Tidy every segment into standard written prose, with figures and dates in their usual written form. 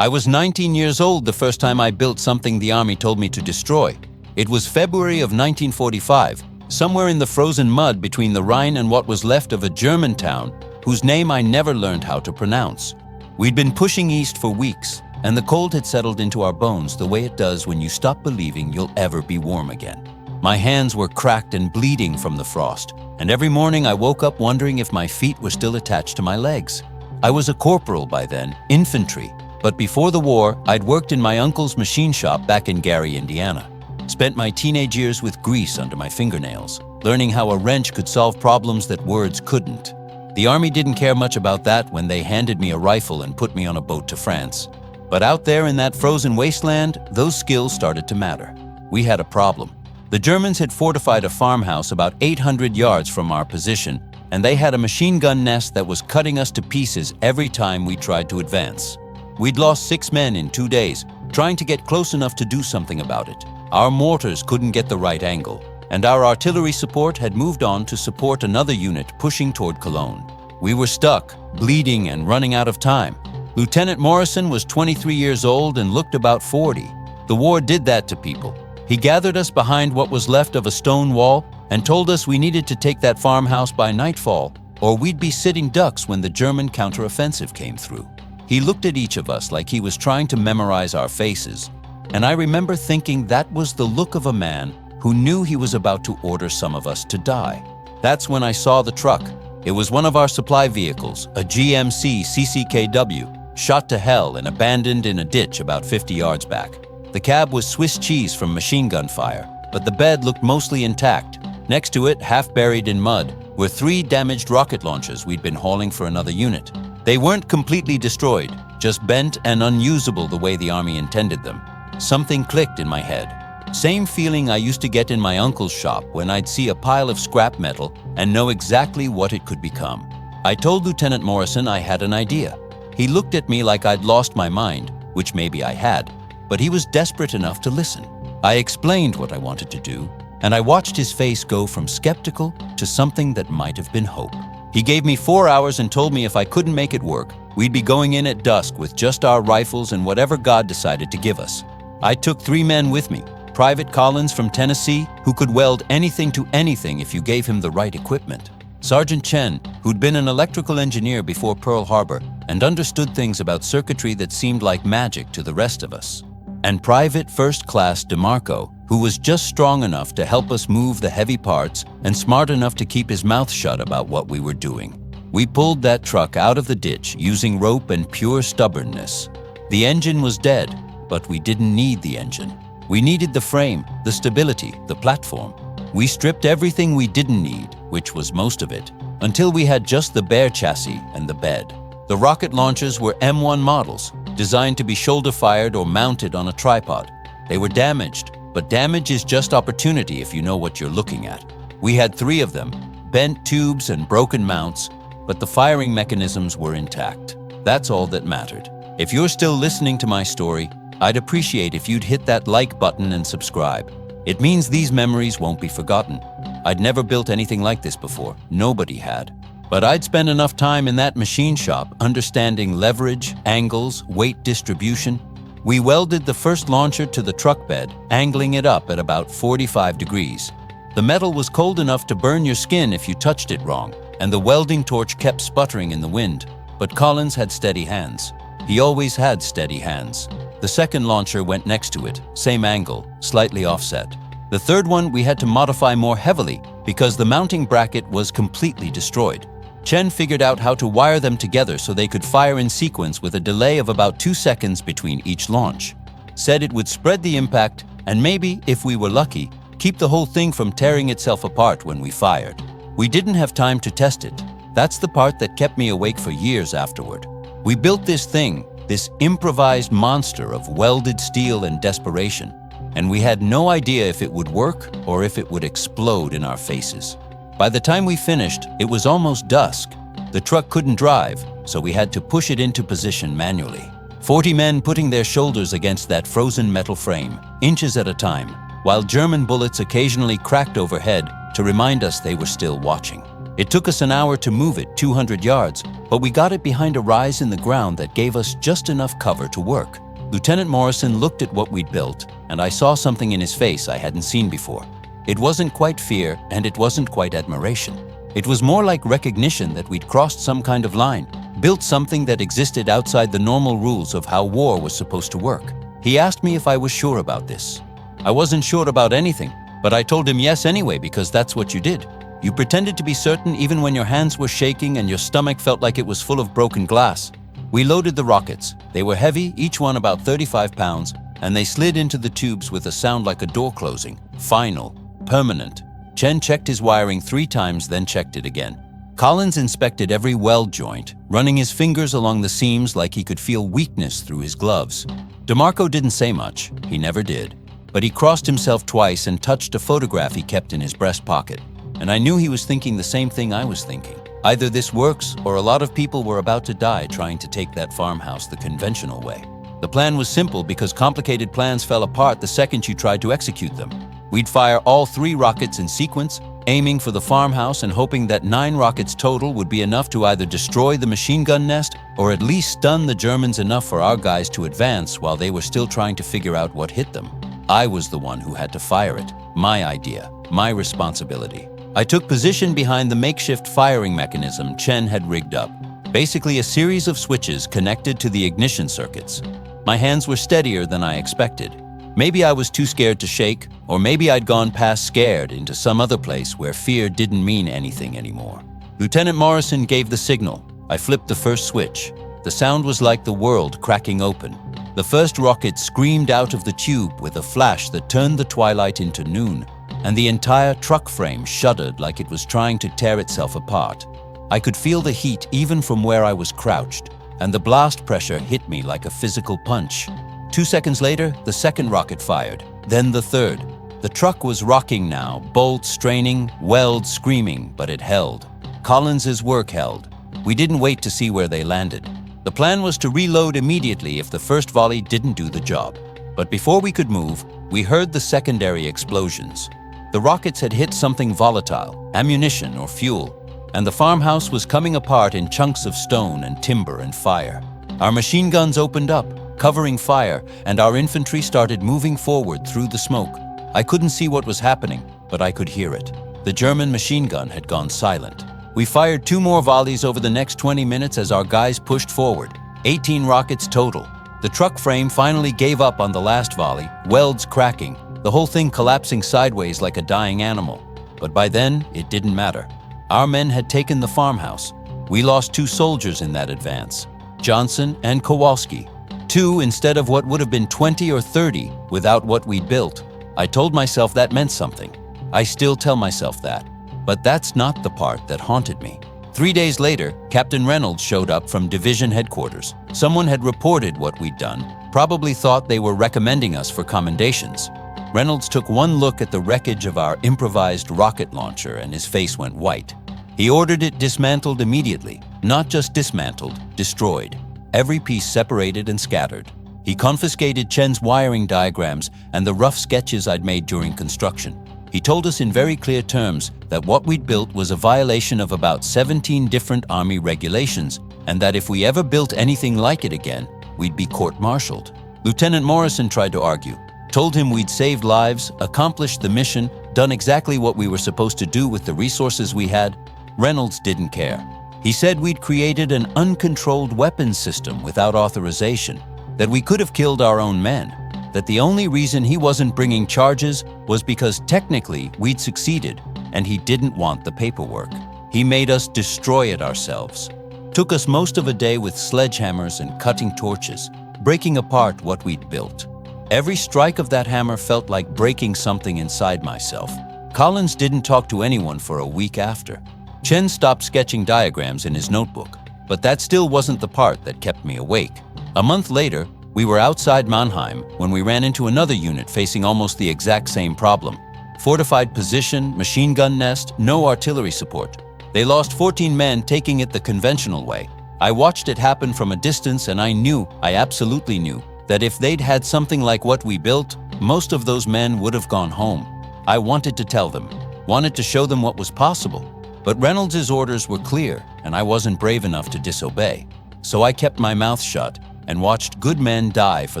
I was 19 years old the first time I built something the army told me to destroy. It was February of 1945, somewhere in the frozen mud between the Rhine and what was left of a German town whose name I never learned how to pronounce. We'd been pushing east for weeks, and the cold had settled into our bones the way it does when you stop believing you'll ever be warm again. My hands were cracked and bleeding from the frost, and every morning I woke up wondering if my feet were still attached to my legs. I was a corporal by then, infantry, but before the war, I'd worked in my uncle's machine shop back in Gary, Indiana. Spent my teenage years with grease under my fingernails, learning how a wrench could solve problems that words couldn't. The army didn't care much about that when they handed me a rifle and put me on a boat to France. But out there in that frozen wasteland, those skills started to matter. We had a problem. The Germans had fortified a farmhouse about 800 yards from our position, and they had a machine gun nest that was cutting us to pieces every time we tried to advance. We'd lost 6 men in 2 days, trying to get close enough to do something about it. Our mortars couldn't get the right angle, and our artillery support had moved on to support another unit pushing toward Cologne. We were stuck, bleeding and running out of time. Lieutenant Morrison was 23 years old and looked about 40. The war did that to people. He gathered us behind what was left of a stone wall and told us we needed to take that farmhouse by nightfall, or we'd be sitting ducks when the German counteroffensive came through. He looked at each of us like he was trying to memorize our faces, and I remember thinking that was the look of a man who knew he was about to order some of us to die. That's when I saw the truck. It was one of our supply vehicles, a GMC CCKW, shot to hell and abandoned in a ditch about 50 yards back. The cab was Swiss cheese from machine gun fire, but the bed looked mostly intact. Next to it, half buried in mud, were 3 damaged rocket launchers we'd been hauling for another unit. They weren't completely destroyed, just bent and unusable the way the army intended them. Something clicked in my head. Same feeling I used to get in my uncle's shop when I'd see a pile of scrap metal and know exactly what it could become. I told Lieutenant Morrison I had an idea. He looked at me like I'd lost my mind, which maybe I had, but he was desperate enough to listen. I explained what I wanted to do, and I watched his face go from skeptical to something that might have been hope. He gave me 4 hours and told me if I couldn't make it work, we'd be going in at dusk with just our rifles and whatever God decided to give us. I took 3 men with me. Private Collins from Tennessee, who could weld anything to anything if you gave him the right equipment. Sergeant Chen, who'd been an electrical engineer before Pearl Harbor and understood things about circuitry that seemed like magic to the rest of us. And Private First Class DeMarco, who was just strong enough to help us move the heavy parts and smart enough to keep his mouth shut about what we were doing. We pulled that truck out of the ditch using rope and pure stubbornness. The engine was dead, but we didn't need the engine. We needed the frame, the stability, the platform. We stripped everything we didn't need, which was most of it, until we had just the bare chassis and the bed. The rocket launchers were M1 models, designed to be shoulder-fired or mounted on a tripod. They were damaged, but damage is just opportunity if you know what you're looking at. We had 3 of them, bent tubes and broken mounts, but the firing mechanisms were intact. That's all that mattered. If you're still listening to my story, I'd appreciate if you'd hit that like button and subscribe. It means these memories won't be forgotten. I'd never built anything like this before. Nobody had. But I'd spent enough time in that machine shop understanding leverage, angles, weight distribution. We welded the first launcher to the truck bed, angling it up at about 45 degrees. The metal was cold enough to burn your skin if you touched it wrong, and the welding torch kept sputtering in the wind. But Collins had steady hands. He always had steady hands. The second launcher went next to it, same angle, slightly offset. The third one we had to modify more heavily because the mounting bracket was completely destroyed. Chen figured out how to wire them together so they could fire in sequence with a delay of about 2 seconds between each launch. Said it would spread the impact and maybe, if we were lucky, keep the whole thing from tearing itself apart when we fired. We didn't have time to test it. That's the part that kept me awake for years afterward. We built this thing, this improvised monster of welded steel and desperation, and we had no idea if it would work or if it would explode in our faces. By the time we finished, it was almost dusk. The truck couldn't drive, so we had to push it into position manually. 40 men putting their shoulders against that frozen metal frame, inches at a time, while German bullets occasionally cracked overhead to remind us they were still watching. It took us an hour to move it 200 yards, but we got it behind a rise in the ground that gave us just enough cover to work. Lieutenant Morrison looked at what we'd built, and I saw something in his face I hadn't seen before. It wasn't quite fear, and it wasn't quite admiration. It was more like recognition that we'd crossed some kind of line, built something that existed outside the normal rules of how war was supposed to work. He asked me if I was sure about this. I wasn't sure about anything, but I told him yes anyway because that's what you did. You pretended to be certain even when your hands were shaking and your stomach felt like it was full of broken glass. We loaded the rockets. They were heavy, each one about 35 pounds, and they slid into the tubes with a sound like a door closing. Final. Permanent. Chen checked his wiring 3 times, then checked it again. Collins inspected every weld joint, running his fingers along the seams like he could feel weakness through his gloves. DeMarco didn't say much. He never did. But he crossed himself twice and touched a photograph he kept in his breast pocket. And I knew he was thinking the same thing I was thinking. Either this works, or a lot of people were about to die trying to take that farmhouse the conventional way. The plan was simple because complicated plans fell apart the second you tried to execute them. We'd fire all 3 rockets in sequence, aiming for the farmhouse and hoping that 9 rockets total would be enough to either destroy the machine gun nest or at least stun the Germans enough for our guys to advance while they were still trying to figure out what hit them. I was the one who had to fire it. My idea, my responsibility. I took position behind the makeshift firing mechanism Chen had rigged up, basically a series of switches connected to the ignition circuits. My hands were steadier than I expected. Maybe I was too scared to shake, or maybe I'd gone past scared into some other place where fear didn't mean anything anymore. Lieutenant Morrison gave the signal. I flipped the first switch. The sound was like the world cracking open. The first rocket screamed out of the tube with a flash that turned the twilight into noon, and the entire truck frame shuddered like it was trying to tear itself apart. I could feel the heat even from where I was crouched, and the blast pressure hit me like a physical punch. 2 seconds later, the second rocket fired, then the third. The truck was rocking now, bolts straining, welds screaming, but it held. Collins's work held. We didn't wait to see where they landed. The plan was to reload immediately if the first volley didn't do the job. But before we could move, we heard the secondary explosions. The rockets had hit something volatile, ammunition or fuel, and the farmhouse was coming apart in chunks of stone and timber and fire. Our machine guns opened up, covering fire, and our infantry started moving forward through the smoke. I couldn't see what was happening, but I could hear it. The German machine gun had gone silent. We fired 2 more volleys over the next 20 minutes as our guys pushed forward. 18 rockets total. The truck frame finally gave up on the last volley, welds cracking, the whole thing collapsing sideways like a dying animal. But by then, it didn't matter. Our men had taken the farmhouse. We lost 2 soldiers in that advance, Johnson and Kowalski. 2 instead of what would have been 20 or 30 without what we'd built. I told myself that meant something. I still tell myself that. But that's not the part that haunted me. 3 days later, Captain Reynolds showed up from division headquarters. Someone had reported what we'd done, probably thought they were recommending us for commendations. Reynolds took one look at the wreckage of our improvised rocket launcher and his face went white. He ordered it dismantled immediately, not just dismantled, destroyed. Every piece separated and scattered. He confiscated Chen's wiring diagrams and the rough sketches I'd made during construction. He told us in very clear terms that what we'd built was a violation of about 17 different Army regulations, and that if we ever built anything like it again, we'd be court-martialed. Lieutenant Morrison tried to argue, told him we'd saved lives, accomplished the mission, done exactly what we were supposed to do with the resources we had. Reynolds didn't care. He said we'd created an uncontrolled weapons system without authorization, that we could have killed our own men, that the only reason he wasn't bringing charges was because technically we'd succeeded, and he didn't want the paperwork. He made us destroy it ourselves. Took us most of a day with sledgehammers and cutting torches, breaking apart what we'd built. Every strike of that hammer felt like breaking something inside myself. Collins didn't talk to anyone for a week after. Chen stopped sketching diagrams in his notebook, but that still wasn't the part that kept me awake. A month later, we were outside Mannheim when we ran into another unit facing almost the exact same problem. Fortified position, machine gun nest, no artillery support. They lost 14 men taking it the conventional way. I watched it happen from a distance and I absolutely knew, that if they'd had something like what we built, most of those men would have gone home. I wanted to tell them, wanted to show them what was possible. But Reynolds's orders were clear, and I wasn't brave enough to disobey. So I kept my mouth shut and watched good men die for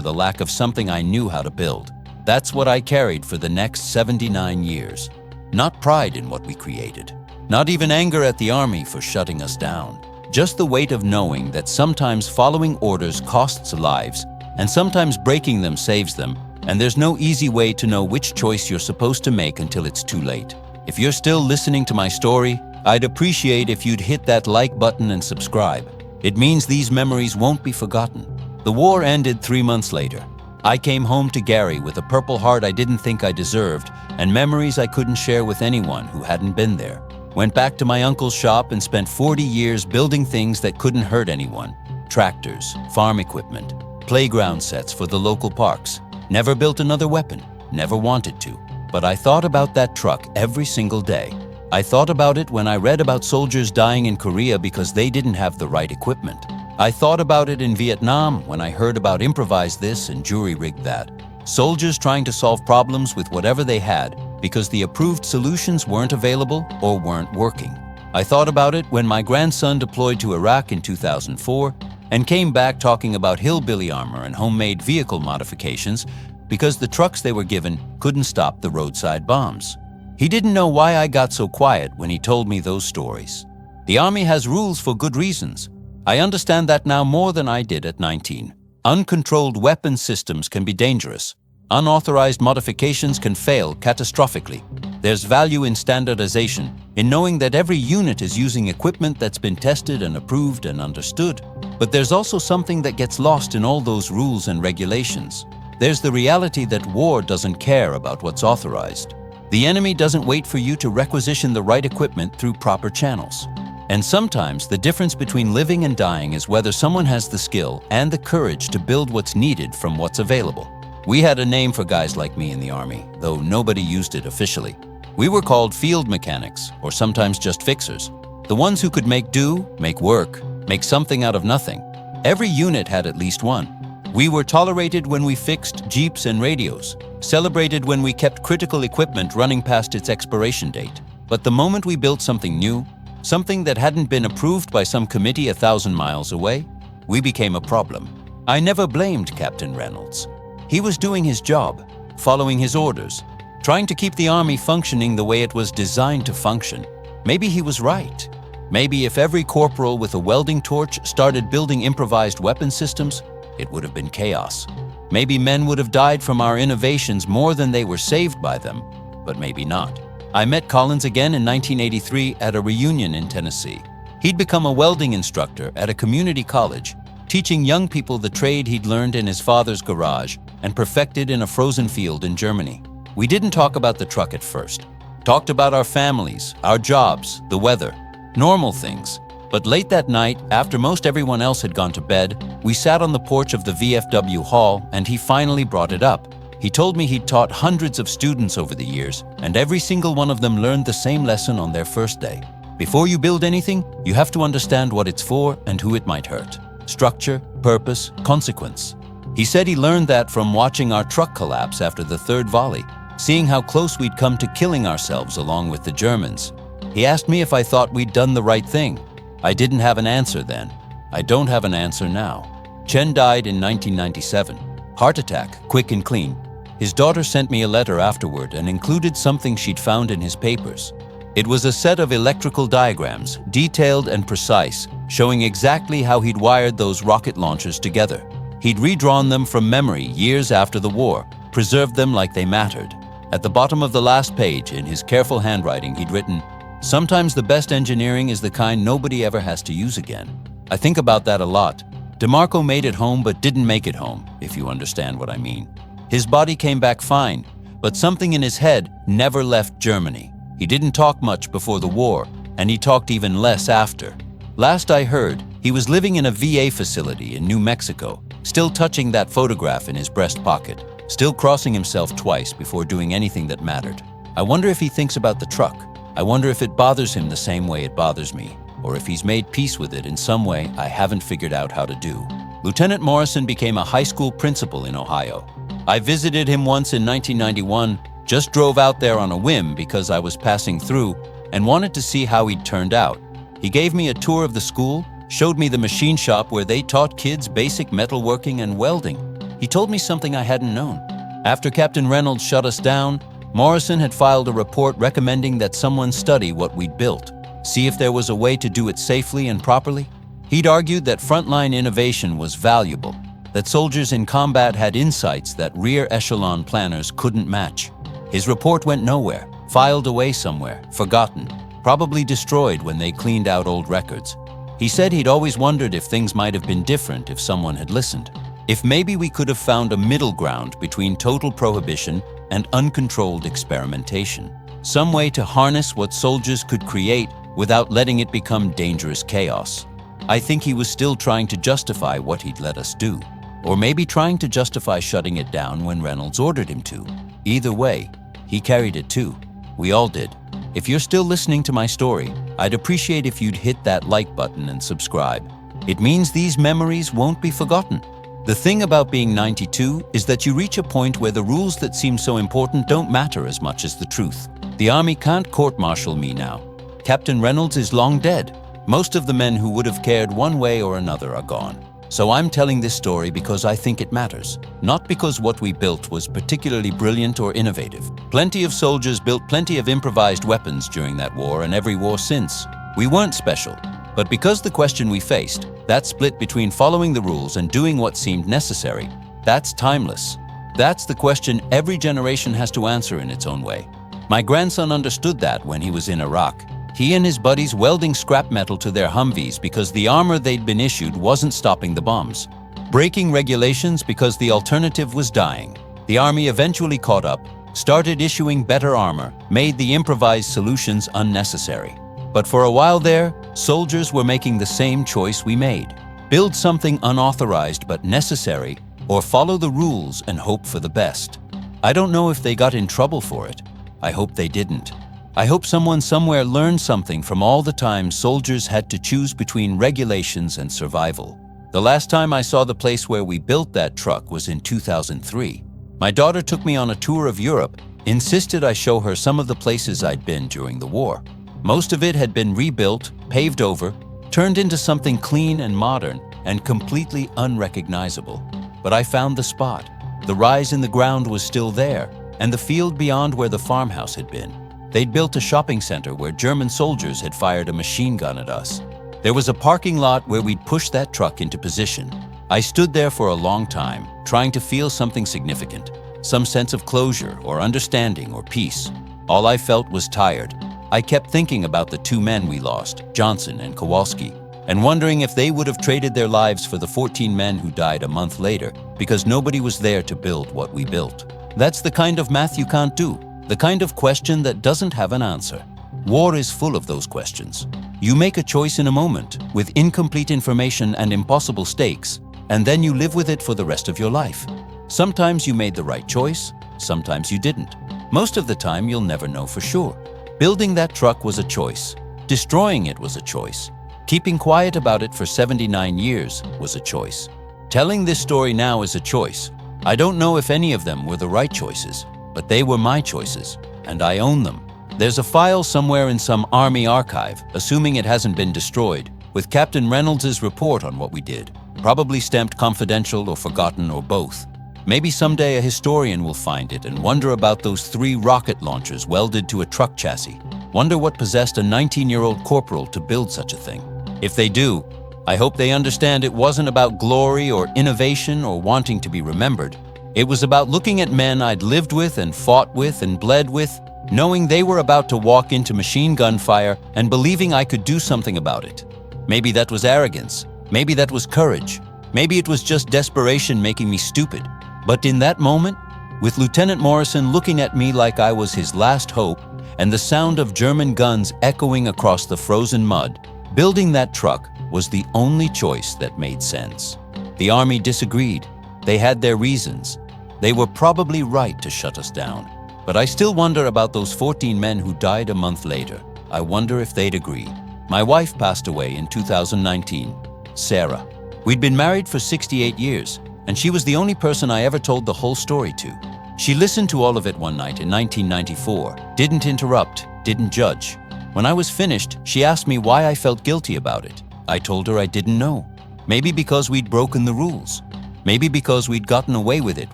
the lack of something I knew how to build. That's what I carried for the next 79 years. Not pride in what we created. Not even anger at the Army for shutting us down. Just the weight of knowing that sometimes following orders costs lives, and sometimes breaking them saves them, and there's no easy way to know which choice you're supposed to make until it's too late. If you're still listening to my story, I'd appreciate if you'd hit that like button and subscribe. It means these memories won't be forgotten. The war ended 3 months later. I came home to Gary with a Purple Heart I didn't think I deserved, and memories I couldn't share with anyone who hadn't been there. Went back to my uncle's shop and spent 40 years building things that couldn't hurt anyone. Tractors, farm equipment, playground sets for the local parks. Never built another weapon, never wanted to. But I thought about that truck every single day. I thought about it when I read about soldiers dying in Korea because they didn't have the right equipment. I thought about it in Vietnam when I heard about improvised this and jury-rigged that. Soldiers trying to solve problems with whatever they had because the approved solutions weren't available or weren't working. I thought about it when my grandson deployed to Iraq in 2004 and came back talking about hillbilly armor and homemade vehicle modifications because the trucks they were given couldn't stop the roadside bombs. He didn't know why I got so quiet when he told me those stories. The Army has rules for good reasons. I understand that now more than I did at 19. Uncontrolled weapon systems can be dangerous. Unauthorized modifications can fail catastrophically. There's value in standardization, in knowing that every unit is using equipment that's been tested and approved and understood. But there's also something that gets lost in all those rules and regulations. There's the reality that war doesn't care about what's authorized. The enemy doesn't wait for you to requisition the right equipment through proper channels. And sometimes the difference between living and dying is whether someone has the skill and the courage to build what's needed from what's available. We had a name for guys like me in the Army, though nobody used it officially. We were called field mechanics, or sometimes just fixers. The ones who could make do, make work, make something out of nothing. Every unit had at least one. We were tolerated when we fixed Jeeps and radios, celebrated when we kept critical equipment running past its expiration date. But the moment we built something new, something that hadn't been approved by some committee 1,000 miles away, we became a problem. I never blamed Captain Reynolds. He was doing his job, following his orders, trying to keep the Army functioning the way it was designed to function. Maybe he was right. Maybe if every corporal with a welding torch started building improvised weapon systems, it would have been chaos. Maybe men would have died from our innovations more than they were saved by them, but maybe not. I met Collins again in 1983 at a reunion in Tennessee. He'd become a welding instructor at a community college, teaching young people the trade he'd learned in his father's garage and perfected in a frozen field in Germany. We didn't talk about the truck at first. Talked about our families, our jobs, the weather, normal things. But late that night, after most everyone else had gone to bed, we sat on the porch of the VFW hall and he finally brought it up. He told me he'd taught hundreds of students over the years, and every single one of them learned the same lesson on their first day. Before you build anything, you have to understand what it's for and who it might hurt. Structure, purpose, consequence. He said he learned that from watching our truck collapse after the third volley, seeing how close we'd come to killing ourselves along with the Germans. He asked me if I thought we'd done the right thing. I didn't have an answer then. I don't have an answer now. Chen died in 1997. Heart attack, quick and clean. His daughter sent me a letter afterward and included something she'd found in his papers. It was a set of electrical diagrams, detailed and precise, showing exactly how he'd wired those rocket launchers together. He'd redrawn them from memory years after the war, preserved them like they mattered. At the bottom of the last page, in his careful handwriting, he'd written, "Sometimes the best engineering is the kind nobody ever has to use again." I think about that a lot. DeMarco made it home but didn't make it home, if you understand what I mean. His body came back fine, but something in his head never left Germany. He didn't talk much before the war, and he talked even less after. Last I heard, he was living in a VA facility in New Mexico, still touching that photograph in his breast pocket, still crossing himself twice before doing anything that mattered. I wonder if he thinks about the truck. I wonder if it bothers him the same way it bothers me, or if he's made peace with it in some way I haven't figured out how to do. Lieutenant Morrison became a high school principal in Ohio. I visited him once in 1991, just drove out there on a whim because I was passing through, and wanted to see how he'd turned out. He gave me a tour of the school, showed me the machine shop where they taught kids basic metalworking and welding. He told me something I hadn't known. After Captain Reynolds shut us down, Morrison had filed a report recommending that someone study what we'd built, see if there was a way to do it safely and properly. He'd argued that frontline innovation was valuable, that soldiers in combat had insights that rear echelon planners couldn't match. His report went nowhere, filed away somewhere, forgotten, probably destroyed when they cleaned out old records. He said he'd always wondered if things might have been different if someone had listened. If maybe we could have found a middle ground between total prohibition and uncontrolled experimentation. Some way to harness what soldiers could create without letting it become dangerous chaos. I think he was still trying to justify what he'd let us do. Or maybe trying to justify shutting it down when Reynolds ordered him to. Either way, he carried it too. We all did. If you're still listening to my story, I'd appreciate if you'd hit that like button and subscribe. It means these memories won't be forgotten. The thing about being 92 is that you reach a point where the rules that seem so important don't matter as much as the truth. The Army can't court-martial me now. Captain Reynolds is long dead. Most of the men who would have cared one way or another are gone. So I'm telling this story because I think it matters, not because what we built was particularly brilliant or innovative. Plenty of soldiers built plenty of improvised weapons during that war and every war since. We weren't special, but because the question we faced, that split between following the rules and doing what seemed necessary, that's timeless. That's the question every generation has to answer in its own way. My grandson understood that when he was in Iraq. He and his buddies welding scrap metal to their Humvees because the armor they'd been issued wasn't stopping the bombs. Breaking regulations because the alternative was dying. The Army eventually caught up, started issuing better armor, made the improvised solutions unnecessary. But for a while there, soldiers were making the same choice we made. Build something unauthorized but necessary, or follow the rules and hope for the best. I don't know if they got in trouble for it. I hope they didn't. I hope someone somewhere learned something from all the times soldiers had to choose between regulations and survival. The last time I saw the place where we built that truck was in 2003. My daughter took me on a tour of Europe, insisted I show her some of the places I'd been during the war. Most of it had been rebuilt, paved over, turned into something clean and modern, and completely unrecognizable. But I found the spot. The rise in the ground was still there, and the field beyond where the farmhouse had been. They'd built a shopping center where German soldiers had fired a machine gun at us. There was a parking lot where we'd pushed that truck into position. I stood there for a long time, trying to feel something significant, some sense of closure or understanding or peace. All I felt was tired. I kept thinking about the two men we lost, Johnson and Kowalski, and wondering if they would have traded their lives for the 14 men who died a month later because nobody was there to build what we built. That's the kind of math you can't do. The kind of question that doesn't have an answer. War is full of those questions. You make a choice in a moment, with incomplete information and impossible stakes, and then you live with it for the rest of your life. Sometimes you made the right choice, sometimes you didn't. Most of the time you'll never know for sure. Building that truck was a choice. Destroying it was a choice. Keeping quiet about it for 79 years was a choice. Telling this story now is a choice. I don't know if any of them were the right choices. But they were my choices, and I own them. There's a file somewhere in some Army archive, assuming it hasn't been destroyed, with Captain Reynolds' report on what we did, probably stamped confidential or forgotten or both. Maybe someday a historian will find it and wonder about those 3 rocket launchers welded to a truck chassis. Wonder what possessed a 19-year-old corporal to build such a thing. If they do, I hope they understand it wasn't about glory or innovation or wanting to be remembered. It was about looking at men I'd lived with and fought with and bled with, knowing they were about to walk into machine gun fire and believing I could do something about it. Maybe that was arrogance. Maybe that was courage. Maybe it was just desperation making me stupid. But in that moment, with Lieutenant Morrison looking at me like I was his last hope and the sound of German guns echoing across the frozen mud, building that truck was the only choice that made sense. The Army disagreed. They had their reasons. They were probably right to shut us down. But I still wonder about those 14 men who died a month later. I wonder if they'd agree. My wife passed away in 2019, Sarah. We'd been married for 68 years, and she was the only person I ever told the whole story to. She listened to all of it one night in 1994, didn't interrupt, didn't judge. When I was finished, she asked me why I felt guilty about it. I told her I didn't know. Maybe because we'd broken the rules. Maybe because we'd gotten away with it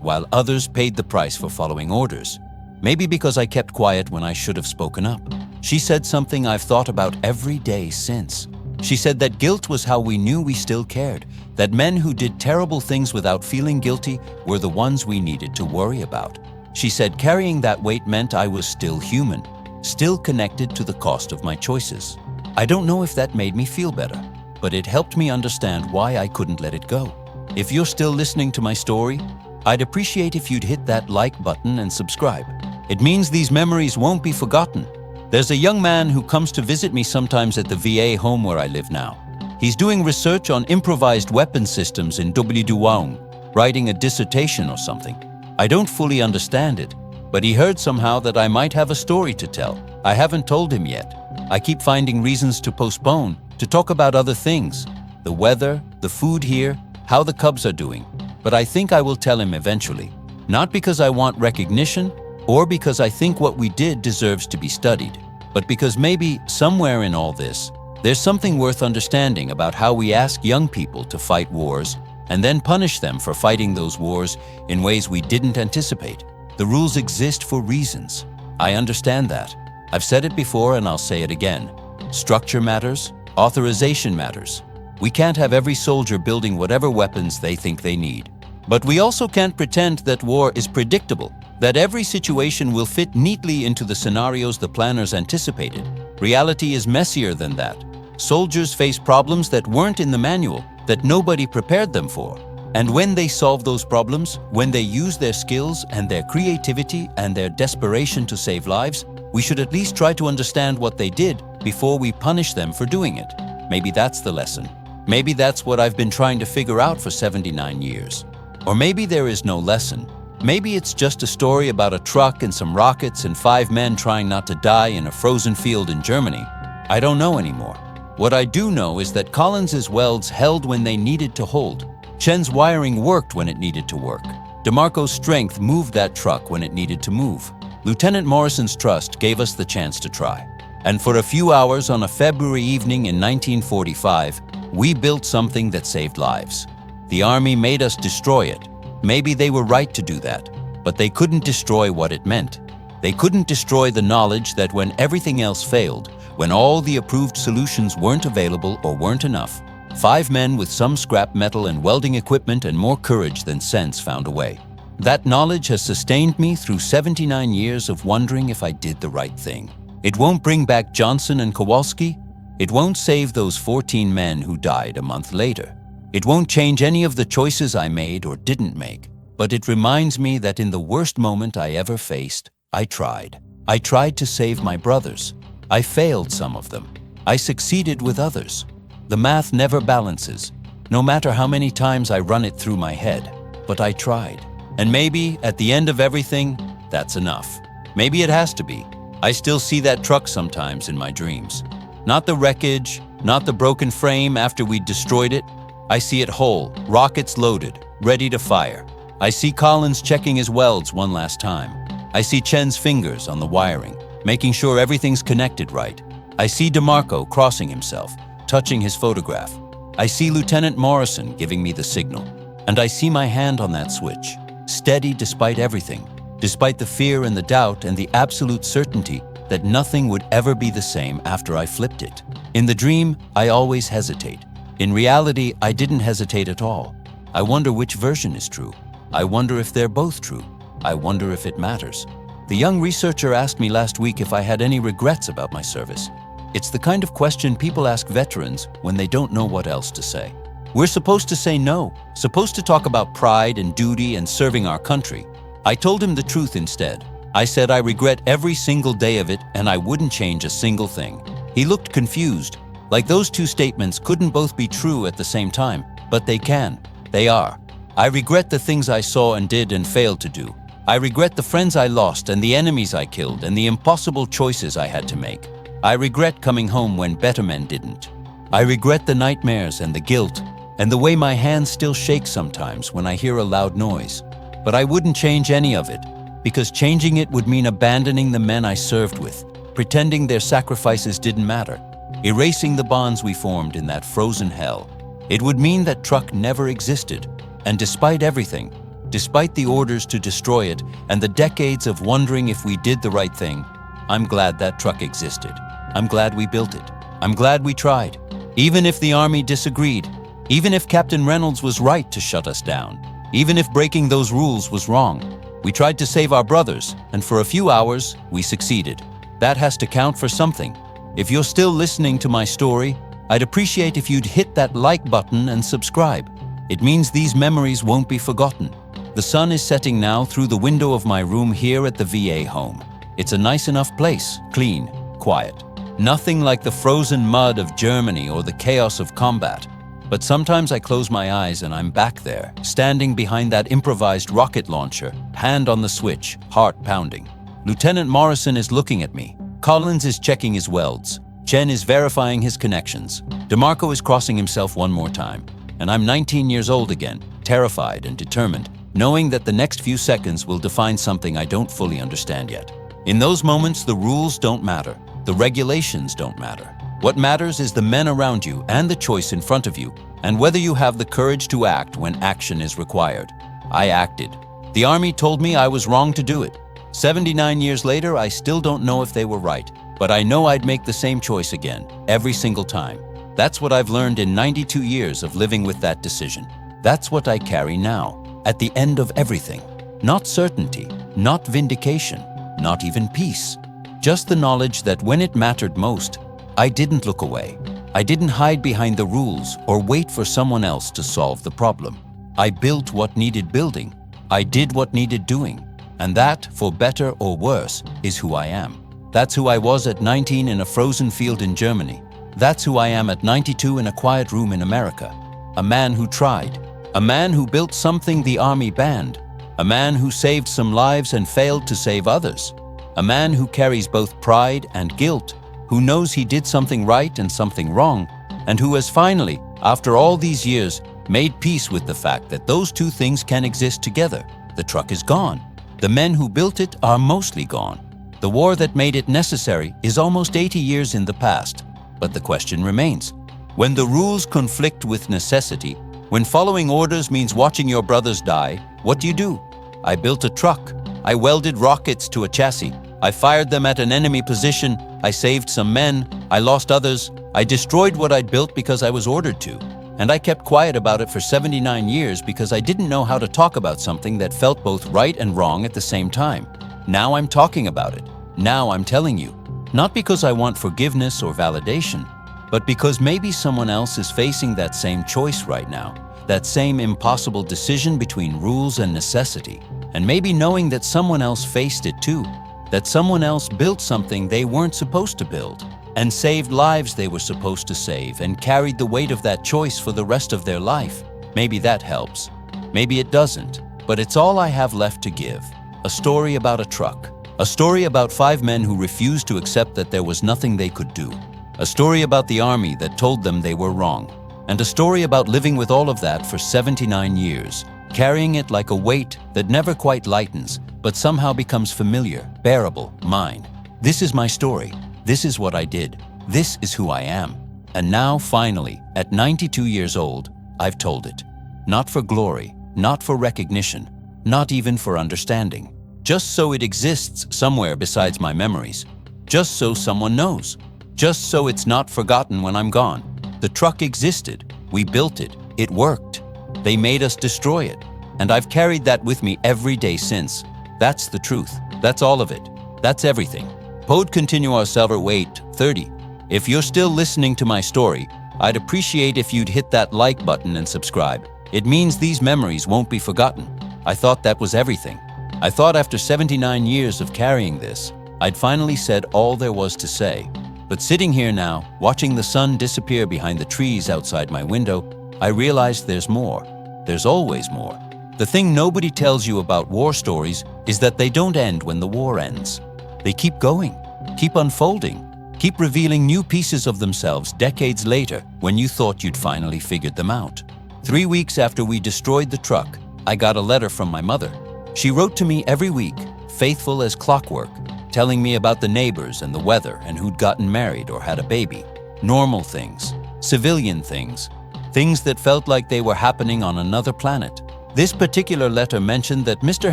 while others paid the price for following orders. Maybe because I kept quiet when I should have spoken up. She said something I've thought about every day since. She said that guilt was how we knew we still cared, that men who did terrible things without feeling guilty were the ones we needed to worry about. She said carrying that weight meant I was still human, still connected to the cost of my choices. I don't know if that made me feel better, but it helped me understand why I couldn't let it go. If you're still listening to my story, I'd appreciate if you'd hit that like button and subscribe. It means these memories won't be forgotten. There's a young man who comes to visit me sometimes at the VA home where I live now. He's doing research on improvised weapon systems in Duwaung, writing a dissertation or something. I don't fully understand it, but he heard somehow that I might have a story to tell. I haven't told him yet. I keep finding reasons to postpone, to talk about other things. The weather, the food here, how the cubs are doing. But I think I will tell him eventually. Not because I want recognition, or because I think what we did deserves to be studied, but because maybe somewhere in all this, there's something worth understanding about how we ask young people to fight wars and then punish them for fighting those wars in ways we didn't anticipate. The rules exist for reasons. I understand that. I've said it before and I'll say it again. Structure matters, authorization matters. We can't have every soldier building whatever weapons they think they need. But we also can't pretend that war is predictable, that every situation will fit neatly into the scenarios the planners anticipated. Reality is messier than that. Soldiers face problems that weren't in the manual, that nobody prepared them for. And when they solve those problems, when they use their skills and their creativity and their desperation to save lives, we should at least try to understand what they did before we punish them for doing it. Maybe that's the lesson. Maybe that's what I've been trying to figure out for 79 years. Or maybe there is no lesson. Maybe it's just a story about a truck and some rockets and 5 men trying not to die in a frozen field in Germany. I don't know anymore. What I do know is that Collins's welds held when they needed to hold. Chen's wiring worked when it needed to work. DeMarco's strength moved that truck when it needed to move. Lieutenant Morrison's trust gave us the chance to try. And for a few hours on a February evening in 1945, we built something that saved lives. The Army made us destroy it. Maybe they were right to do that, but they couldn't destroy what it meant. They couldn't destroy the knowledge that when everything else failed, when all the approved solutions weren't available or weren't enough, 5 men with some scrap metal and welding equipment and more courage than sense found a way. That knowledge has sustained me through 79 years of wondering if I did the right thing. It won't bring back Johnson and Kowalski. It won't save those 14 men who died a month later. It won't change any of the choices I made or didn't make, but it reminds me that in the worst moment I ever faced, I tried. I tried to save my brothers. I failed some of them. I succeeded with others. The math never balances, no matter how many times I run it through my head, but I tried. And maybe at the end of everything, that's enough. Maybe it has to be. I still see that truck sometimes in my dreams. Not the wreckage, not the broken frame after we'd destroyed it. I see it whole, rockets loaded, ready to fire. I see Collins checking his welds one last time. I see Chen's fingers on the wiring, making sure everything's connected right. I see DeMarco crossing himself, touching his photograph. I see Lieutenant Morrison giving me the signal. And I see my hand on that switch, steady despite everything, despite the fear and the doubt and the absolute certainty that nothing would ever be the same after I flipped it. In the dream, I always hesitate. In reality, I didn't hesitate at all. I wonder which version is true. I wonder if they're both true. I wonder if it matters. The young researcher asked me last week if I had any regrets about my service. It's the kind of question people ask veterans when they don't know what else to say. We're supposed to say no, supposed to talk about pride and duty and serving our country. I told him the truth instead. I said I regret every single day of it and I wouldn't change a single thing. He looked confused. Like those two statements couldn't both be true at the same time, but they can. They are. I regret the things I saw and did and failed to do. I regret the friends I lost and the enemies I killed and the impossible choices I had to make. I regret coming home when better men didn't. I regret the nightmares and the guilt and the way my hands still shake sometimes when I hear a loud noise. But I wouldn't change any of it, because changing it would mean abandoning the men I served with, pretending their sacrifices didn't matter, erasing the bonds we formed in that frozen hell. It would mean that truck never existed, and despite everything, despite the orders to destroy it and the decades of wondering if we did the right thing, I'm glad that truck existed. I'm glad we built it. I'm glad we tried. Even if the Army disagreed, even if Captain Reynolds was right to shut us down, even if breaking those rules was wrong, we tried to save our brothers, and for a few hours, we succeeded. That has to count for something. If you're still listening to my story, I'd appreciate if you'd hit that like button and subscribe. It means these memories won't be forgotten. The sun is setting now through the window of my room here at the VA home. It's a nice enough place, clean, quiet. Nothing like the frozen mud of Germany or the chaos of combat. But sometimes I close my eyes and I'm back there, standing behind that improvised rocket launcher, hand on the switch, heart pounding. Lieutenant Morrison is looking at me. Collins is checking his welds. Chen is verifying his connections. DeMarco is crossing himself one more time. And I'm 19 years old again, terrified and determined, knowing that the next few seconds will define something I don't fully understand yet. In those moments, the rules don't matter. The regulations don't matter. What matters is the men around you and the choice in front of you, and whether you have the courage to act when action is required. I acted. The Army told me I was wrong to do it. 79 years later, I still don't know if they were right, but I know I'd make the same choice again, every single time. That's what I've learned in 92 years of living with that decision. That's what I carry now, at the end of everything. Not certainty, not vindication, not even peace. Just the knowledge that when it mattered most, I didn't look away. I didn't hide behind the rules or wait for someone else to solve the problem. I built what needed building. I did what needed doing. And that, for better or worse, is who I am. That's who I was at 19 in a frozen field in Germany. That's who I am at 92 in a quiet room in America. A man who tried. A man who built something the Army banned. A man who saved some lives and failed to save others. A man who carries both pride and guilt, who knows he did something right and something wrong, and who has finally, after all these years, made peace with the fact that those two things can exist together. The truck is gone. The men who built it are mostly gone. The war that made it necessary is almost 80 years in the past. But the question remains. When the rules conflict with necessity, when following orders means watching your brothers die, what do? I built a truck. I welded rockets to a chassis. I fired them at an enemy position. I saved some men. I lost others. I destroyed what I'd built because I was ordered to. And I kept quiet about it for 79 years because I didn't know how to talk about something that felt both right and wrong at the same time. Now I'm talking about it. Now I'm telling you. Not because I want forgiveness or validation, but because maybe someone else is facing that same choice right now, that same impossible decision between rules and necessity, and maybe knowing that someone else faced it too, that someone else built something they weren't supposed to build, and saved lives they were supposed to save, and carried the weight of that choice for the rest of their life. Maybe that helps. Maybe it doesn't, but it's all I have left to give. A story about a truck. A story about 5 men who refused to accept that there was nothing they could do. A story about the Army that told them they were wrong. And a story about living with all of that for 79 years, carrying it like a weight that never quite lightens, but somehow becomes familiar, bearable, mine. This is my story. This is what I did. This is who I am. And now, finally, at 92 years old, I've told it. Not for glory, not for recognition, not even for understanding. Just so it exists somewhere besides my memories. Just so someone knows. Just so it's not forgotten when I'm gone. The truck existed. We built it. It worked. They made us destroy it. And I've carried that with me every day since. That's the truth. That's all of it. That's everything. Pod continuar server wait 30. If you're still listening to my story, I'd appreciate if you'd hit that like button and subscribe. It means these memories won't be forgotten. I thought that was everything. I thought after 79 years of carrying this, I'd finally said all there was to say. But sitting here now, watching the sun disappear behind the trees outside my window, I realized there's more. There's always more. The thing nobody tells you about war stories is that they don't end when the war ends. They keep going, keep unfolding, keep revealing new pieces of themselves decades later when you thought you'd finally figured them out. 3 weeks after we destroyed the truck, I got a letter from my mother. She wrote to me every week, faithful as clockwork, telling me about the neighbors and the weather and who'd gotten married or had a baby. Normal things, civilian things, things that felt like they were happening on another planet. This particular letter mentioned that Mr.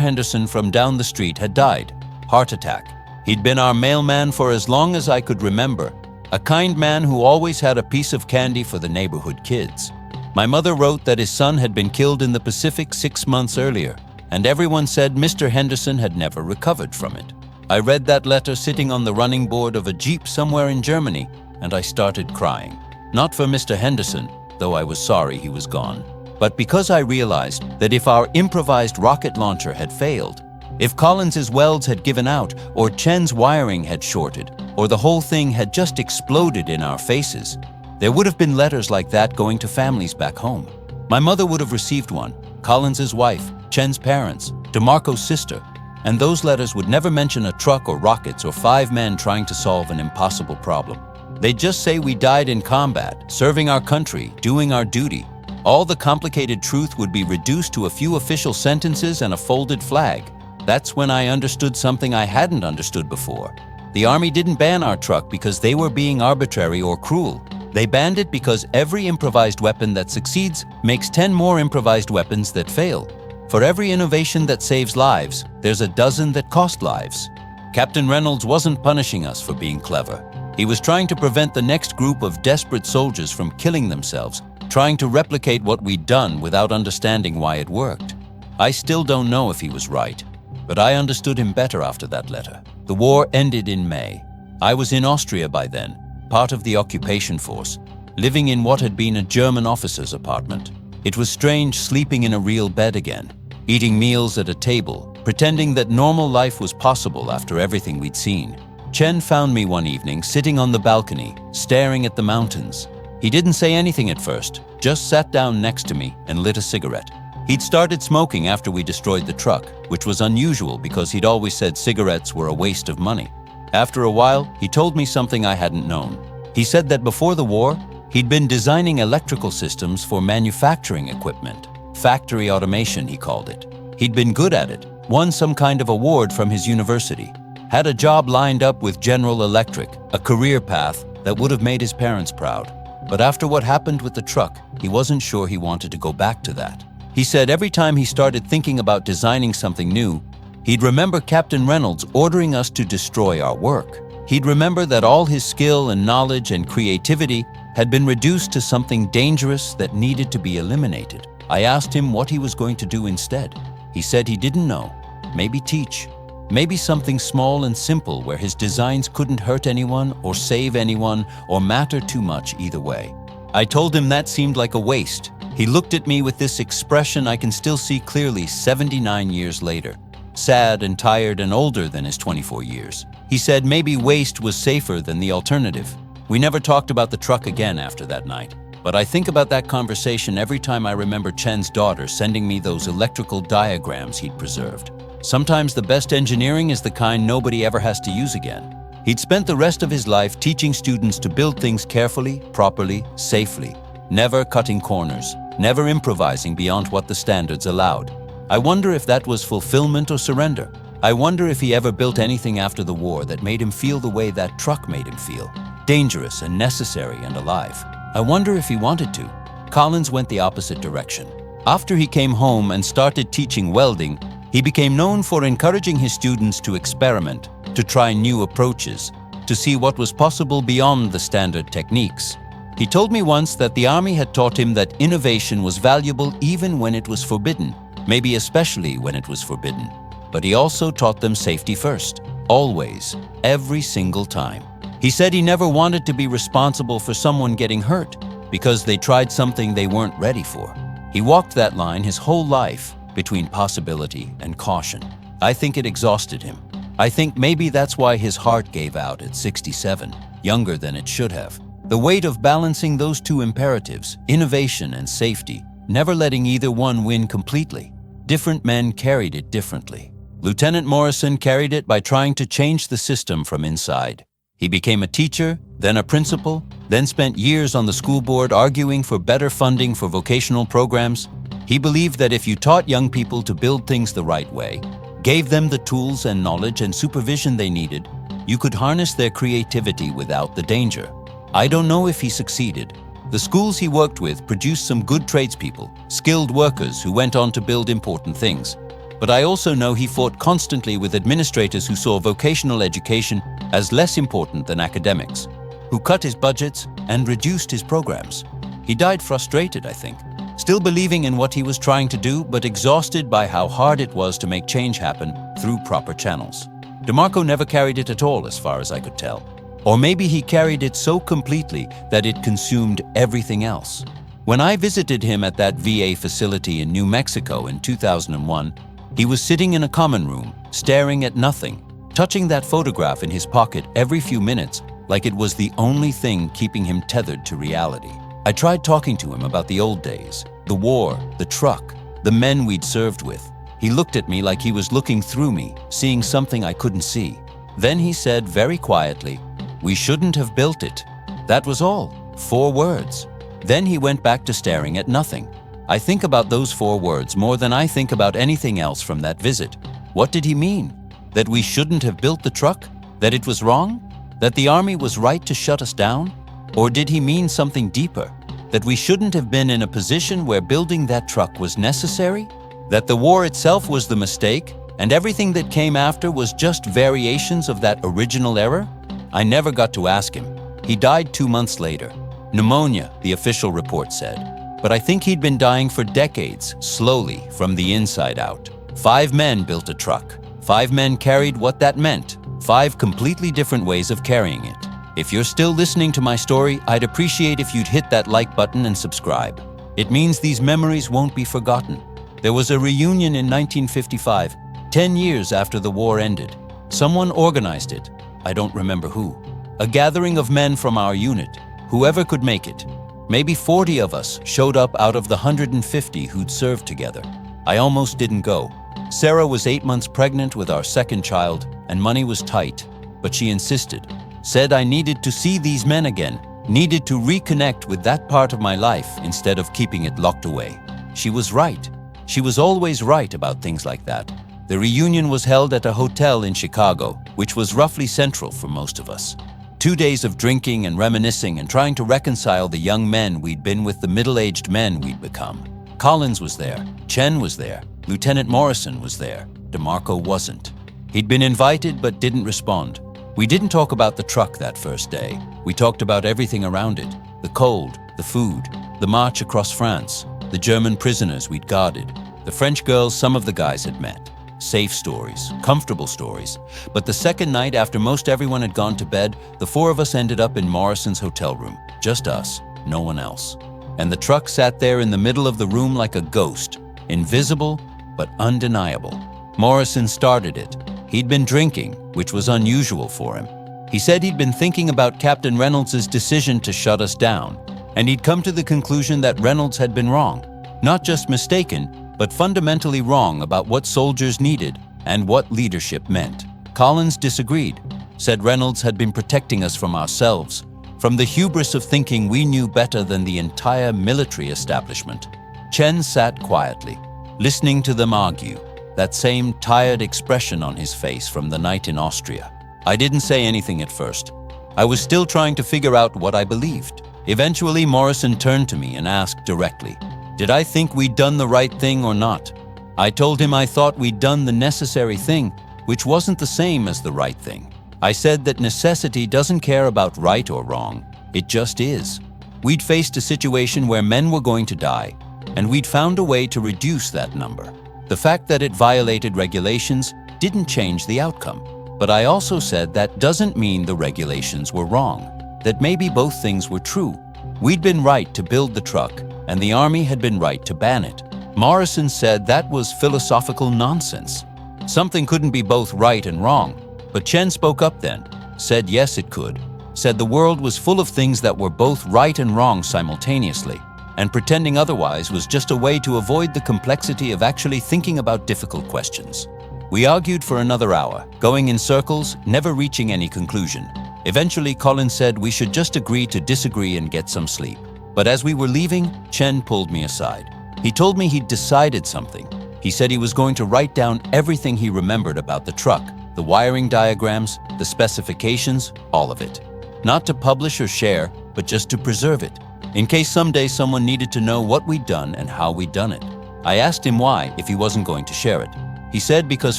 Henderson from down the street had died, heart attack. He'd been our mailman for as long as I could remember, a kind man who always had a piece of candy for the neighborhood kids. My mother wrote that his son had been killed in the Pacific 6 months earlier, and everyone said Mr. Henderson had never recovered from it. I read that letter sitting on the running board of a Jeep somewhere in Germany, and I started crying. Not for Mr. Henderson, though I was sorry he was gone, but because I realized that if our improvised rocket launcher had failed, if Collins's welds had given out, or Chen's wiring had shorted, or the whole thing had just exploded in our faces, there would have been letters like that going to families back home. My mother would have received one, Collins's wife, Chen's parents, DeMarco's sister, and those letters would never mention a truck or rockets or 5 men trying to solve an impossible problem. They'd just say we died in combat, serving our country, doing our duty. All the complicated truth would be reduced to a few official sentences and a folded flag. That's when I understood something I hadn't understood before. The Army didn't ban our truck because they were being arbitrary or cruel. They banned it because every improvised weapon that succeeds makes 10 more improvised weapons that fail. For every innovation that saves lives, there's a dozen that cost lives. Captain Reynolds wasn't punishing us for being clever. He was trying to prevent the next group of desperate soldiers from killing themselves, trying to replicate what we'd done without understanding why it worked. I still don't know if he was right, but I understood him better after that letter. The war ended in May. I was in Austria by then, part of the occupation force, living in what had been a German officer's apartment. It was strange sleeping in a real bed again, eating meals at a table, pretending that normal life was possible after everything we'd seen. Chen found me one evening sitting on the balcony, staring at the mountains. He didn't say anything at first, just sat down next to me and lit a cigarette. He'd started smoking after we destroyed the truck, which was unusual because he'd always said cigarettes were a waste of money. After a while, he told me something I hadn't known. He said that before the war, he'd been designing electrical systems for manufacturing equipment. Factory automation, he called it. He'd been good at it, won some kind of award from his university, had a job lined up with General Electric, a career path that would have made his parents proud. But after what happened with the truck, he wasn't sure he wanted to go back to that. He said every time he started thinking about designing something new, he'd remember Captain Reynolds ordering us to destroy our work. He'd remember that all his skill and knowledge and creativity had been reduced to something dangerous that needed to be eliminated. I asked him what he was going to do instead. He said he didn't know. Maybe teach. Maybe something small and simple where his designs couldn't hurt anyone or save anyone or matter too much either way. I told him that seemed like a waste. He looked at me with this expression I can still see clearly 79 years later, sad and tired and older than his 24 years. He said maybe waste was safer than the alternative. We never talked about the truck again after that night, but I think about that conversation every time I remember Chen's daughter sending me those electrical diagrams he'd preserved. Sometimes the best engineering is the kind nobody ever has to use again. He'd spent the rest of his life teaching students to build things carefully, properly, safely, never cutting corners, never improvising beyond what the standards allowed. I wonder if that was fulfillment or surrender. I wonder if he ever built anything after the war that made him feel the way that truck made him feel, dangerous and necessary and alive. I wonder if he wanted to. Collins went the opposite direction. After he came home and started teaching welding, he became known for encouraging his students to experiment, to try new approaches, to see what was possible beyond the standard techniques. He told me once that the Army had taught him that innovation was valuable even when it was forbidden, maybe especially when it was forbidden. But he also taught them safety first, always, every single time. He said he never wanted to be responsible for someone getting hurt because they tried something they weren't ready for. He walked that line his whole life between possibility and caution. I think it exhausted him. I think maybe that's why his heart gave out at 67, younger than it should have. The weight of balancing those two imperatives, innovation and safety, never letting either one win completely. Different men carried it differently. Lieutenant Morrison carried it by trying to change the system from inside. He became a teacher, then a principal, then spent years on the school board arguing for better funding for vocational programs. He believed that if you taught young people to build things the right way, gave them the tools and knowledge and supervision they needed, you could harness their creativity without the danger. I don't know if he succeeded. The schools he worked with produced some good tradespeople, skilled workers who went on to build important things. But I also know he fought constantly with administrators who saw vocational education as less important than academics, who cut his budgets and reduced his programs. He died frustrated, I think, still believing in what he was trying to do, but exhausted by how hard it was to make change happen through proper channels. DeMarco never carried it at all, as far as I could tell. Or maybe he carried it so completely that it consumed everything else. When I visited him at that VA facility in New Mexico in 2001, he was sitting in a common room, staring at nothing, touching that photograph in his pocket every few minutes like it was the only thing keeping him tethered to reality. I tried talking to him about the old days, the war, the truck, the men we'd served with. He looked at me like he was looking through me, seeing something I couldn't see. Then he said very quietly, "We shouldn't have built it." That was all. 4 words. Then he went back to staring at nothing. I think about those 4 words more than I think about anything else from that visit. What did he mean? That we shouldn't have built the truck? That it was wrong? That the army was right to shut us down? Or did he mean something deeper? That we shouldn't have been in a position where building that truck was necessary? That the war itself was the mistake, and everything that came after was just variations of that original error? I never got to ask him. He died 2 months later. Pneumonia, the official report said. But I think he'd been dying for decades, slowly, from the inside out. 5 men built a truck. 5 men carried what that meant. 5 completely different ways of carrying it. If you're still listening to my story, I'd appreciate if you'd hit that like button and subscribe. It means these memories won't be forgotten. There was a reunion in 1955, 10 years after the war ended. Someone organized it. I don't remember who. A gathering of men from our unit, whoever could make it. Maybe 40 of us showed up out of the 150 who'd served together. I almost didn't go. Sarah was 8 months pregnant with our second child, and money was tight, but she insisted. Said I needed to see these men again, needed to reconnect with that part of my life instead of keeping it locked away. She was right. She was always right about things like that. The reunion was held at a hotel in Chicago, which was roughly central for most of us. 2 days of drinking and reminiscing and trying to reconcile the young men we'd been with the middle-aged men we'd become. Collins was there, Chen was there, Lieutenant Morrison was there, DeMarco wasn't. He'd been invited but didn't respond. We didn't talk about the truck that first day. We talked about everything around it. The cold, the food, the march across France, the German prisoners we'd guarded, the French girls some of the guys had met. Safe stories, comfortable stories. But the second night, after most everyone had gone to bed, the 4 of us ended up in Morrison's hotel room. Just us, no one else. And the truck sat there in the middle of the room like a ghost, invisible but undeniable. Morrison started it. He'd been drinking, which was unusual for him. He said he'd been thinking about Captain Reynolds' decision to shut us down, and he'd come to the conclusion that Reynolds had been wrong. Not just mistaken, but fundamentally wrong about what soldiers needed and what leadership meant. Collins disagreed, said Reynolds had been protecting us from ourselves, from the hubris of thinking we knew better than the entire military establishment. Chen sat quietly, listening to them argue, that same tired expression on his face from the night in Austria. I didn't say anything at first. I was still trying to figure out what I believed. Eventually, Morrison turned to me and asked directly, did I think we'd done the right thing or not? I told him I thought we'd done the necessary thing, which wasn't the same as the right thing. I said that necessity doesn't care about right or wrong. It just is. We'd faced a situation where men were going to die, and we'd found a way to reduce that number. The fact that it violated regulations didn't change the outcome. But I also said that doesn't mean the regulations were wrong, that maybe both things were true. We'd been right to build the truck, and the army had been right to ban it. Morrison said that was philosophical nonsense. Something couldn't be both right and wrong. But Chen spoke up then, said yes it could, said the world was full of things that were both right and wrong simultaneously, and pretending otherwise was just a way to avoid the complexity of actually thinking about difficult questions. We argued for another hour, going in circles, never reaching any conclusion. Eventually, Collins said we should just agree to disagree and get some sleep. But as we were leaving, Chen pulled me aside. He told me he'd decided something. He said he was going to write down everything he remembered about the truck, the wiring diagrams, the specifications, all of it. Not to publish or share, but just to preserve it, in case someday someone needed to know what we'd done and how we'd done it. I asked him why, if he wasn't going to share it. He said because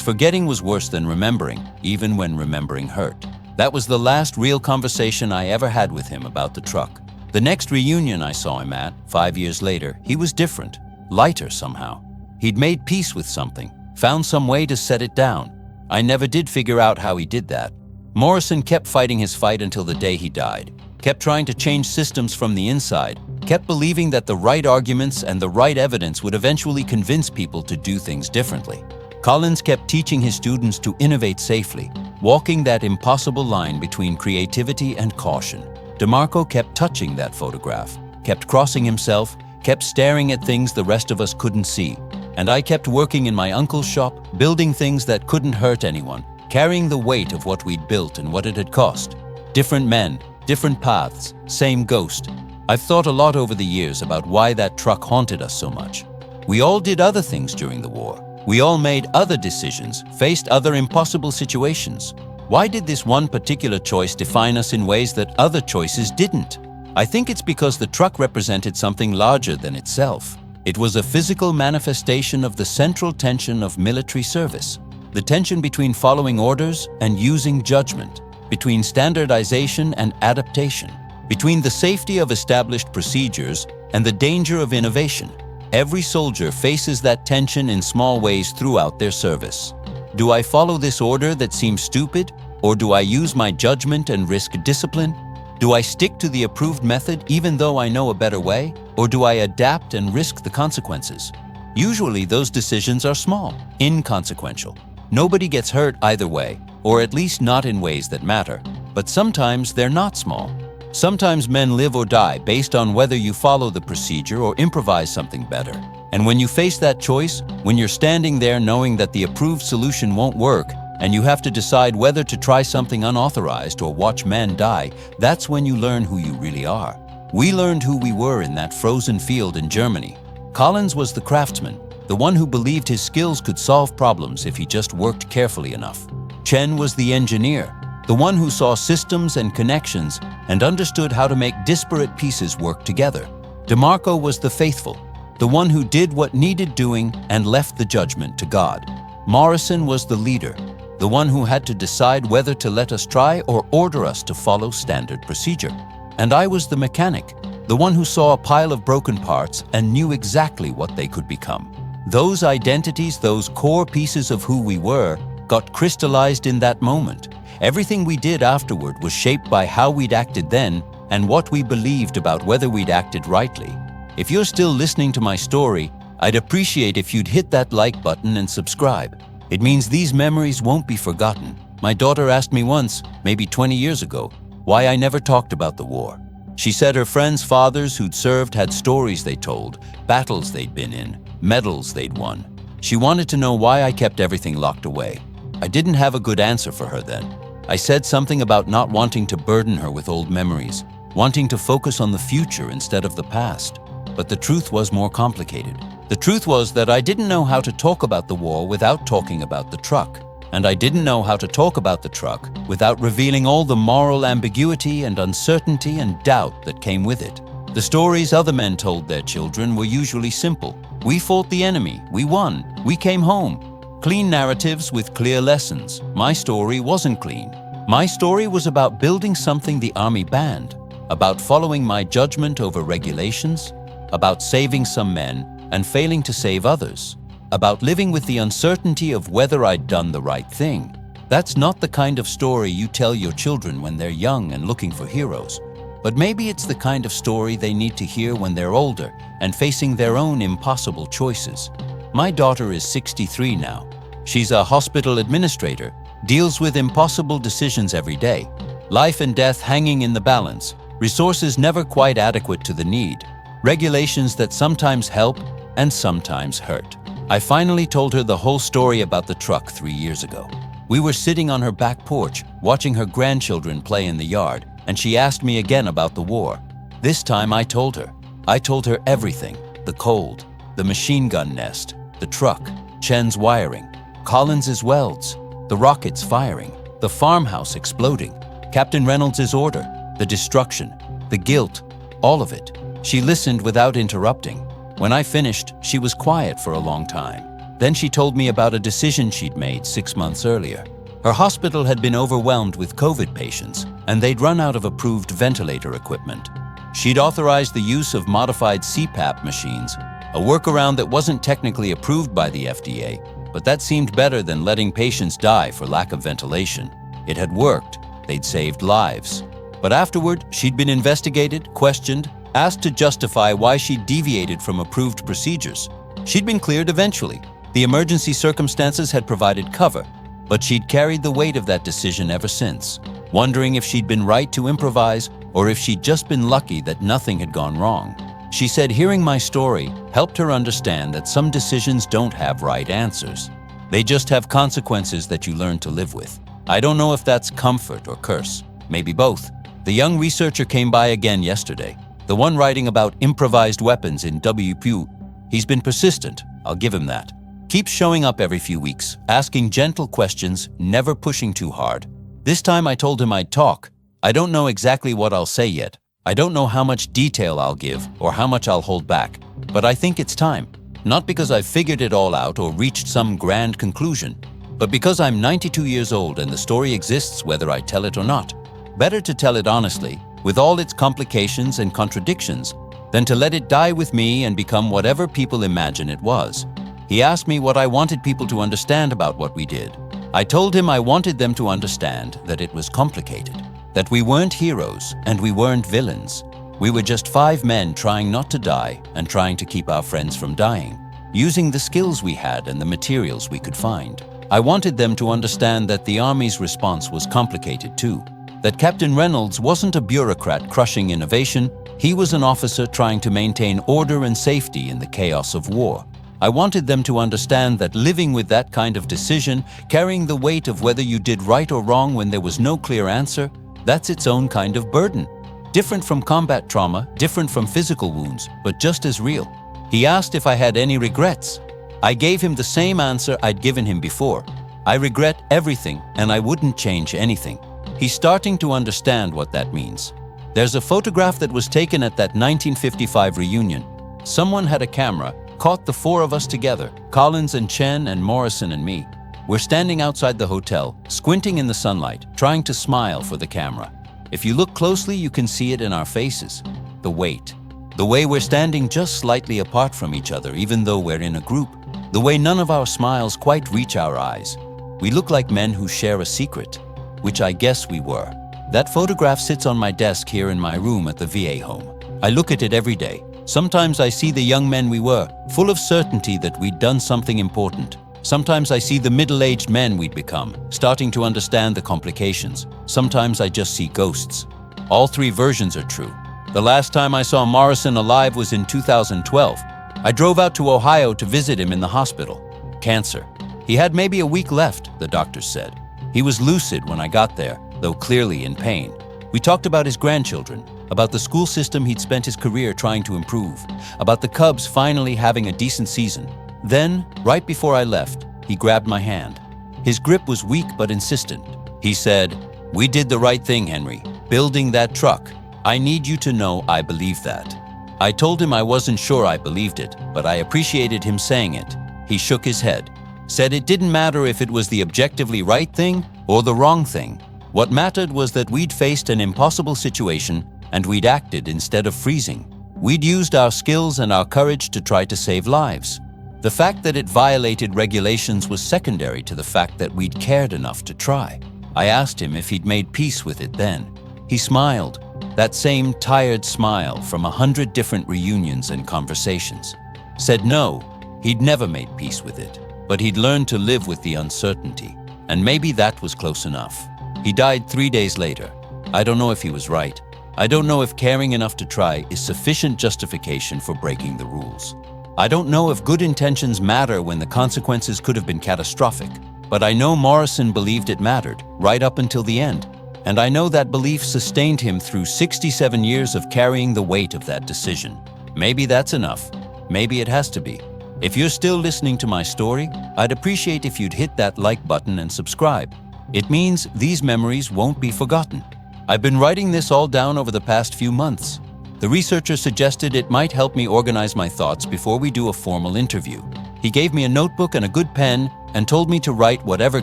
forgetting was worse than remembering, even when remembering hurt. That was the last real conversation I ever had with him about the truck. The next reunion I saw him at, 5 years later, he was different, lighter somehow. He'd made peace with something, found some way to set it down. I never did figure out how he did that. Morrison kept fighting his fight until the day he died, kept trying to change systems from the inside, kept believing that the right arguments and the right evidence would eventually convince people to do things differently. Collins kept teaching his students to innovate safely, walking that impossible line between creativity and caution. DeMarco kept touching that photograph, kept crossing himself, kept staring at things the rest of us couldn't see. And I kept working in my uncle's shop, building things that couldn't hurt anyone, carrying the weight of what we'd built and what it had cost. Different men, different paths, same ghost. I've thought a lot over the years about why that truck haunted us so much. We all did other things during the war. We all made other decisions, faced other impossible situations. Why did this one particular choice define us in ways that other choices didn't? I think it's because the truck represented something larger than itself. It was a physical manifestation of the central tension of military service, the tension between following orders and using judgment, between standardization and adaptation, between the safety of established procedures and the danger of innovation. Every soldier faces that tension in small ways throughout their service. Do I follow this order that seems stupid, or do I use my judgment and risk discipline? Do I stick to the approved method even though I know a better way, or do I adapt and risk the consequences? Usually those decisions are small, inconsequential. Nobody gets hurt either way, or at least not in ways that matter, but sometimes they're not small. Sometimes men live or die based on whether you follow the procedure or improvise something better. And when you face that choice, when you're standing there knowing that the approved solution won't work, and you have to decide whether to try something unauthorized or watch men die, that's when you learn who you really are. We learned who we were in that frozen field in Germany. Collins was the craftsman, the one who believed his skills could solve problems if he just worked carefully enough. Chen was the engineer, the one who saw systems and connections and understood how to make disparate pieces work together. DeMarco was the faithful, the one who did what needed doing and left the judgment to God. Morrison was the leader, the one who had to decide whether to let us try or order us to follow standard procedure. And I was the mechanic, the one who saw a pile of broken parts and knew exactly what they could become. Those identities, those core pieces of who we were, got crystallized in that moment. Everything we did afterward was shaped by how we'd acted then and what we believed about whether we'd acted rightly. If you're still listening to my story, I'd appreciate if you'd hit that like button and subscribe. It means these memories won't be forgotten. My daughter asked me once, maybe 20 years ago, why I never talked about the war. She said her friends' fathers who'd served had stories they told, battles they'd been in, medals they'd won. She wanted to know why I kept everything locked away. I didn't have a good answer for her then. I said something about not wanting to burden her with old memories, wanting to focus on the future instead of the past. But the truth was more complicated. The truth was that I didn't know how to talk about the war without talking about the truck. And I didn't know how to talk about the truck without revealing all the moral ambiguity and uncertainty and doubt that came with it. The stories other men told their children were usually simple. We fought the enemy, we won, we came home. Clean narratives with clear lessons. My story wasn't clean. My story was about building something the Army banned, about following my judgment over regulations, about saving some men and failing to save others, about living with the uncertainty of whether I'd done the right thing. That's not the kind of story you tell your children when they're young and looking for heroes. But maybe it's the kind of story they need to hear when they're older and facing their own impossible choices. My daughter is 63 now. She's a hospital administrator, deals with impossible decisions every day. Life and death hanging in the balance, resources never quite adequate to the need, regulations that sometimes help and sometimes hurt. I finally told her the whole story about the truck 3 years ago. We were sitting on her back porch, watching her grandchildren play in the yard, and she asked me again about the war. This time I told her. I told her everything: the cold, the machine gun nest, the truck, Chen's wiring, Collins's welds, the rockets firing, the farmhouse exploding, Captain Reynolds's order, the destruction, the guilt, all of it. She listened without interrupting. When I finished, she was quiet for a long time. Then she told me about a decision she'd made 6 months earlier. Her hospital had been overwhelmed with COVID patients, and they'd run out of approved ventilator equipment. She'd authorized the use of modified CPAP machines, a workaround that wasn't technically approved by the FDA, but that seemed better than letting patients die for lack of ventilation. It had worked. They'd saved lives. But afterward, she'd been investigated, questioned, asked to justify why she'd deviated from approved procedures. She'd been cleared eventually. The emergency circumstances had provided cover, but she'd carried the weight of that decision ever since, wondering if she'd been right to improvise or if she'd just been lucky that nothing had gone wrong. She said hearing my story helped her understand that some decisions don't have right answers. They just have consequences that you learn to live with. I don't know if that's comfort or curse, maybe both. The young researcher came by again yesterday, the one writing about improvised weapons in WPU. He's been persistent, I'll give him that. Keeps showing up every few weeks, asking gentle questions, never pushing too hard. This time I told him I'd talk. I don't know exactly what I'll say yet. I don't know how much detail I'll give or how much I'll hold back, but I think it's time. Not because I've figured it all out or reached some grand conclusion, but because I'm 92 years old and the story exists whether I tell it or not. Better to tell it honestly, with all its complications and contradictions, than to let it die with me and become whatever people imagine it was. He asked me what I wanted people to understand about what we did. I told him I wanted them to understand that it was complicated, that we weren't heroes and we weren't villains. We were just 5 men trying not to die and trying to keep our friends from dying, using the skills we had and the materials we could find. I wanted them to understand that the Army's response was complicated too, that Captain Reynolds wasn't a bureaucrat crushing innovation, he was an officer trying to maintain order and safety in the chaos of war. I wanted them to understand that living with that kind of decision, carrying the weight of whether you did right or wrong when there was no clear answer, that's its own kind of burden. Different from combat trauma, different from physical wounds, but just as real. He asked if I had any regrets. I gave him the same answer I'd given him before. I regret everything and I wouldn't change anything. He's starting to understand what that means. There's a photograph that was taken at that 1955 reunion. Someone had a camera, caught the 4 of us together, Collins and Chen and Morrison and me. We're standing outside the hotel, squinting in the sunlight, trying to smile for the camera. If you look closely, you can see it in our faces. The weight. The way we're standing just slightly apart from each other, even though we're in a group. The way none of our smiles quite reach our eyes. We look like men who share a secret, which I guess we were. That photograph sits on my desk here in my room at the VA home. I look at it every day. Sometimes I see the young men we were, full of certainty that we'd done something important. Sometimes I see the middle-aged men we'd become, starting to understand the complications. Sometimes I just see ghosts. All 3 versions are true. The last time I saw Morrison alive was in 2012. I drove out to Ohio to visit him in the hospital. Cancer. He had maybe a week left, the doctors said. He was lucid when I got there, though clearly in pain. We talked about his grandchildren, about the school system he'd spent his career trying to improve, about the Cubs finally having a decent season. Then, right before I left, he grabbed my hand. His grip was weak but insistent. He said, "We did the right thing, Henry, building that truck. I need you to know I believe that." I told him I wasn't sure I believed it, but I appreciated him saying it. He shook his head, said it didn't matter if it was the objectively right thing or the wrong thing. What mattered was that we'd faced an impossible situation and we'd acted instead of freezing. We'd used our skills and our courage to try to save lives. The fact that it violated regulations was secondary to the fact that we'd cared enough to try. I asked him if he'd made peace with it then. He smiled, that same tired smile from 100 different reunions and conversations. Said no, he'd never made peace with it, but he'd learned to live with the uncertainty, and maybe that was close enough. He died 3 days later. I don't know if he was right. I don't know if caring enough to try is sufficient justification for breaking the rules. I don't know if good intentions matter when the consequences could have been catastrophic, but I know Morrison believed it mattered, right up until the end. And I know that belief sustained him through 67 years of carrying the weight of that decision. Maybe that's enough. Maybe it has to be. If you're still listening to my story, I'd appreciate if you'd hit that like button and subscribe. It means these memories won't be forgotten. I've been writing this all down over the past few months. The researcher suggested it might help me organize my thoughts before we do a formal interview. He gave me a notebook and a good pen and told me to write whatever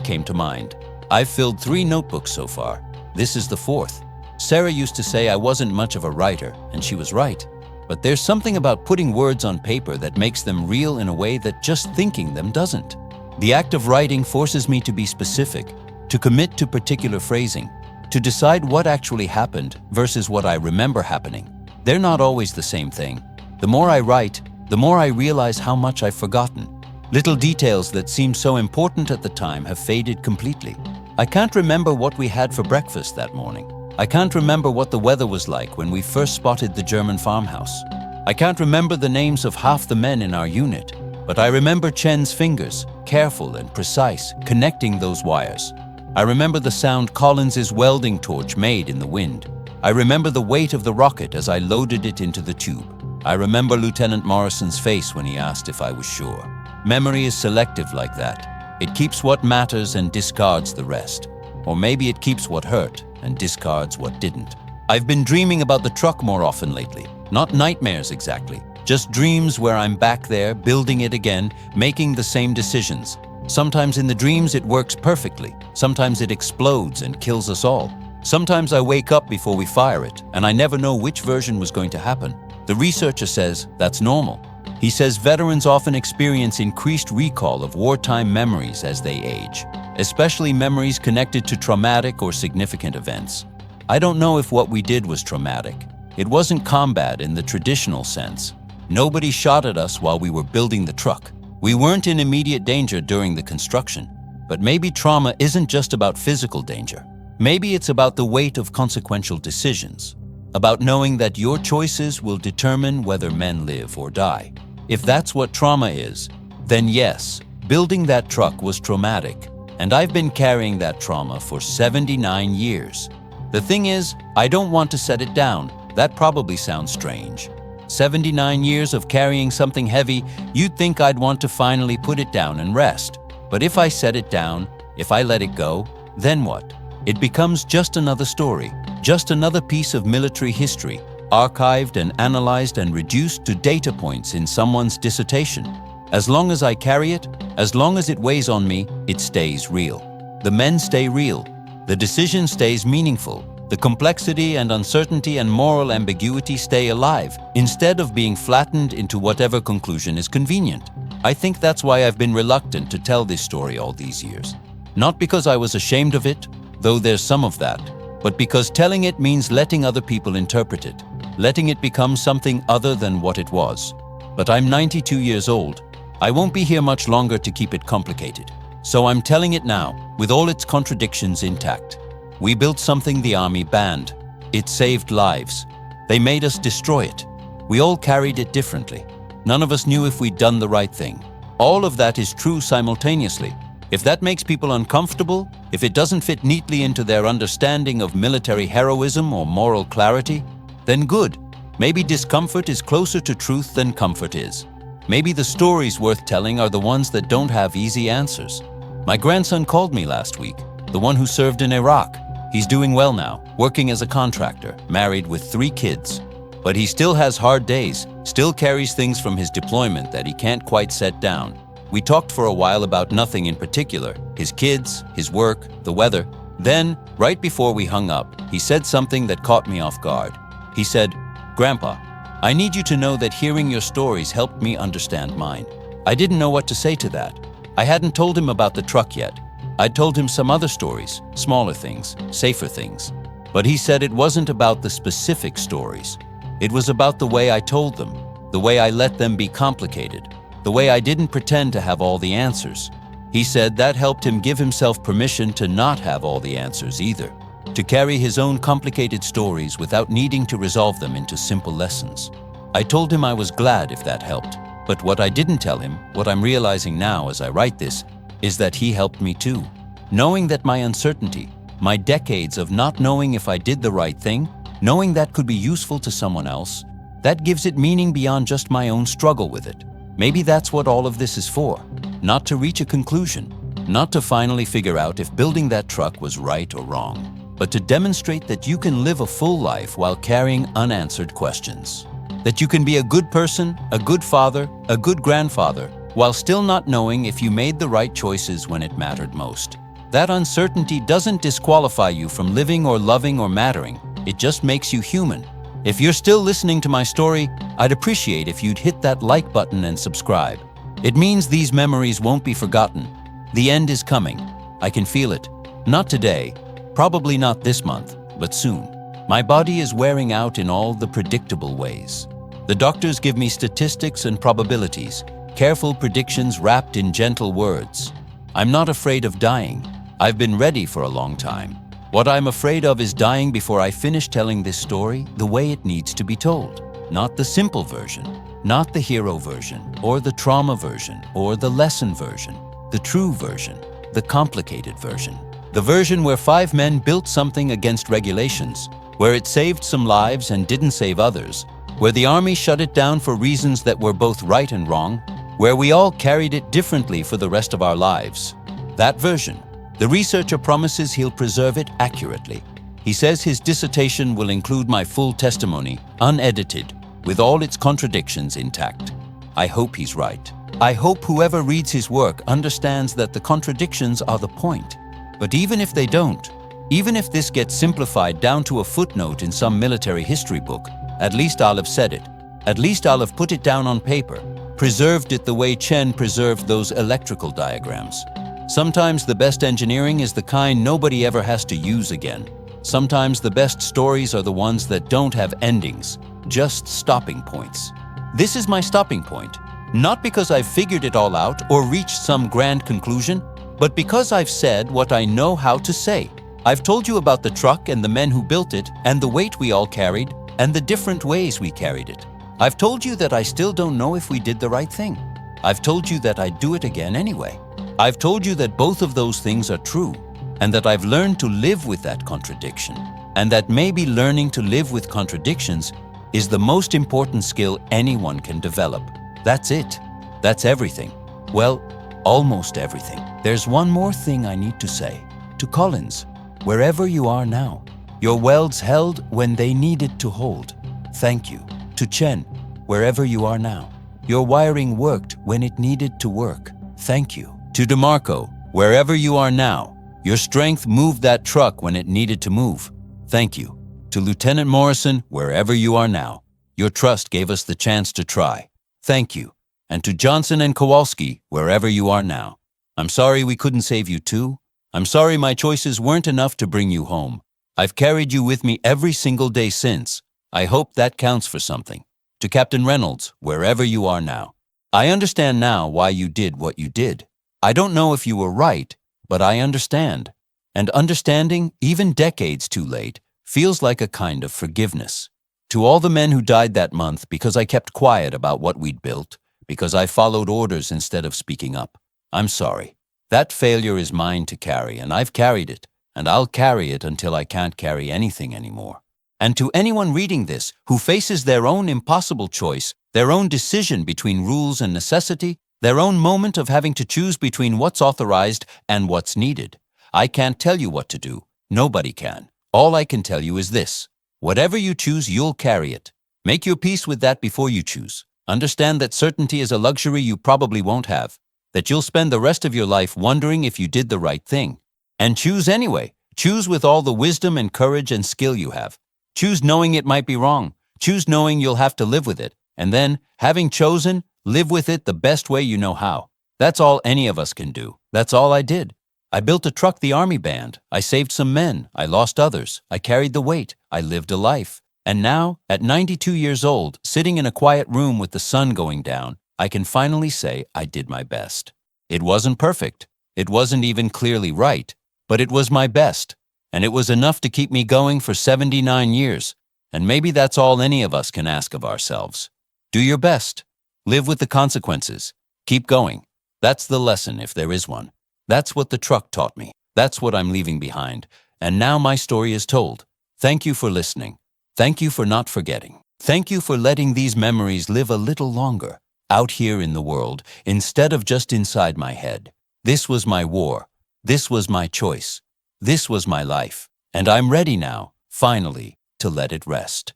came to mind. I've filled 3 notebooks so far. This is the 4th. Sarah used to say I wasn't much of a writer, and she was right. But there's something about putting words on paper that makes them real in a way that just thinking them doesn't. The act of writing forces me to be specific, to commit to particular phrasing, to decide what actually happened versus what I remember happening. They're not always the same thing. The more I write, the more I realize how much I've forgotten. Little details that seemed so important at the time have faded completely. I can't remember what we had for breakfast that morning. I can't remember what the weather was like when we first spotted the German farmhouse. I can't remember the names of half the men in our unit, but I remember Chen's fingers, careful and precise, connecting those wires. I remember the sound Collins's welding torch made in the wind. I remember the weight of the rocket as I loaded it into the tube. I remember Lieutenant Morrison's face when he asked if I was sure. Memory is selective like that. It keeps what matters and discards the rest. Or maybe it keeps what hurt and discards what didn't. I've been dreaming about the truck more often lately. Not nightmares exactly, just dreams where I'm back there, building it again, making the same decisions. Sometimes in the dreams it works perfectly. Sometimes it explodes and kills us all. Sometimes I wake up before we fire it, and I never know which version was going to happen. The researcher says that's normal. He says veterans often experience increased recall of wartime memories as they age, especially memories connected to traumatic or significant events. I don't know if what we did was traumatic. It wasn't combat in the traditional sense. Nobody shot at us while we were building the truck. We weren't in immediate danger during the construction. But maybe trauma isn't just about physical danger. Maybe it's about the weight of consequential decisions, about knowing that your choices will determine whether men live or die. If that's what trauma is, then yes, building that truck was traumatic, and I've been carrying that trauma for 79 years. The thing is, I don't want to set it down. That probably sounds strange. 79 years of carrying something heavy, you'd think I'd want to finally put it down and rest. But if I set it down, if I let it go, then what? It becomes just another story, just another piece of military history, archived and analyzed and reduced to data points in someone's dissertation. As long as I carry it, as long as it weighs on me, it stays real. The men stay real. The decision stays meaningful. The complexity and uncertainty and moral ambiguity stay alive, instead of being flattened into whatever conclusion is convenient. I think that's why I've been reluctant to tell this story all these years. Not because I was ashamed of it, though there's some of that, but because telling it means letting other people interpret it, letting it become something other than what it was. But I'm 92 years old. I won't be here much longer to keep it complicated. So I'm telling it now, with all its contradictions intact. We built something the Army banned. It saved lives. They made us destroy it. We all carried it differently. None of us knew if we'd done the right thing. All of that is true simultaneously. If that makes people uncomfortable, if it doesn't fit neatly into their understanding of military heroism or moral clarity, then good. Maybe discomfort is closer to truth than comfort is. Maybe the stories worth telling are the ones that don't have easy answers. My grandson called me last week, the one who served in Iraq. He's doing well now, working as a contractor, married with 3 kids. But he still has hard days, still carries things from his deployment that he can't quite set down. We talked for a while about nothing in particular, his kids, his work, the weather. Then, right before we hung up, he said something that caught me off guard. He said, "Grandpa, I need you to know that hearing your stories helped me understand mine." I didn't know what to say to that. I hadn't told him about the truck yet. I'd told him some other stories, smaller things, safer things. But he said it wasn't about the specific stories. It was about the way I told them, the way I let them be complicated, the way I didn't pretend to have all the answers. He said that helped him give himself permission to not have all the answers either, to carry his own complicated stories without needing to resolve them into simple lessons. I told him I was glad if that helped, but what I didn't tell him, what I'm realizing now as I write this, is that he helped me too. Knowing that my uncertainty, my decades of not knowing if I did the right thing, knowing that could be useful to someone else, that gives it meaning beyond just my own struggle with it. Maybe that's what all of this is for. Not to reach a conclusion, not to finally figure out if building that truck was right or wrong, but to demonstrate that you can live a full life while carrying unanswered questions. That you can be a good person, a good father, a good grandfather, while still not knowing if you made the right choices when it mattered most. That uncertainty doesn't disqualify you from living or loving or mattering. It just makes you human. If you're still listening to my story, I'd appreciate if you'd hit that like button and subscribe. It means these memories won't be forgotten. The end is coming. I can feel it. Not today, probably not this month, but soon. My body is wearing out in all the predictable ways. The doctors give me statistics and probabilities, careful predictions wrapped in gentle words. I'm not afraid of dying. I've been ready for a long time. What I'm afraid of is dying before I finish telling this story the way it needs to be told. Not the simple version, not the hero version, or the trauma version, or the lesson version. The true version, the complicated version. The version where 5 men built something against regulations, where it saved some lives and didn't save others, where the army shut it down for reasons that were both right and wrong, where we all carried it differently for the rest of our lives. That version. The researcher promises he'll preserve it accurately. He says his dissertation will include my full testimony, unedited, with all its contradictions intact. I hope he's right. I hope whoever reads his work understands that the contradictions are the point. But even if they don't, even if this gets simplified down to a footnote in some military history book, at least I'll have said it. At least I'll have put it down on paper, preserved it the way Chen preserved those electrical diagrams. Sometimes the best engineering is the kind nobody ever has to use again. Sometimes the best stories are the ones that don't have endings, just stopping points. This is my stopping point, not because I've figured it all out or reached some grand conclusion, but because I've said what I know how to say. I've told you about the truck and the men who built it and the weight we all carried and the different ways we carried it. I've told you that I still don't know if we did the right thing. I've told you that I'd do it again anyway. I've told you that both of those things are true, and that I've learned to live with that contradiction, and that maybe learning to live with contradictions is the most important skill anyone can develop. That's it. That's everything. Well, almost everything. There's one more thing I need to say. To Collins, wherever you are now, your welds held when they needed to hold. Thank you. To Chen, wherever you are now, your wiring worked when it needed to work. Thank you. To DeMarco, wherever you are now, your strength moved that truck when it needed to move. Thank you. To Lieutenant Morrison, wherever you are now, your trust gave us the chance to try. Thank you. And to Johnson and Kowalski, wherever you are now. I'm sorry we couldn't save you too. I'm sorry my choices weren't enough to bring you home. I've carried you with me every single day since. I hope that counts for something. To Captain Reynolds, wherever you are now. I understand now why you did what you did. I don't know if you were right, but I understand. And understanding, even decades too late, feels like a kind of forgiveness. To all the men who died that month because I kept quiet about what we'd built, because I followed orders instead of speaking up, I'm sorry. That failure is mine to carry, and I've carried it, and I'll carry it until I can't carry anything anymore. And to anyone reading this who faces their own impossible choice, their own decision between rules and necessity, their own moment of having to choose between what's authorized and what's needed, I can't tell you what to do. Nobody can. All I can tell you is this. Whatever you choose, you'll carry it. Make your peace with that before you choose. Understand that certainty is a luxury you probably won't have, that you'll spend the rest of your life wondering if you did the right thing. And choose anyway. Choose with all the wisdom and courage and skill you have. Choose knowing it might be wrong. Choose knowing you'll have to live with it. And then, having chosen, live with it the best way you know how. That's all any of us can do. That's all I did. I built a truck the Army banned. I saved some men. I lost others. I carried the weight. I lived a life. And now, at 92 years old, sitting in a quiet room with the sun going down, I can finally say I did my best. It wasn't perfect. It wasn't even clearly right. But it was my best. And it was enough to keep me going for 79 years. And maybe that's all any of us can ask of ourselves. Do your best. Live with the consequences. Keep going. That's the lesson, if there is one. That's what the truck taught me. That's what I'm leaving behind. And now my story is told. Thank you for listening. Thank you for not forgetting. Thank you for letting these memories live a little longer. out here in the world, instead of just inside my head. This was my war. This was my choice. This was my life. And I'm ready now, finally, to let it rest.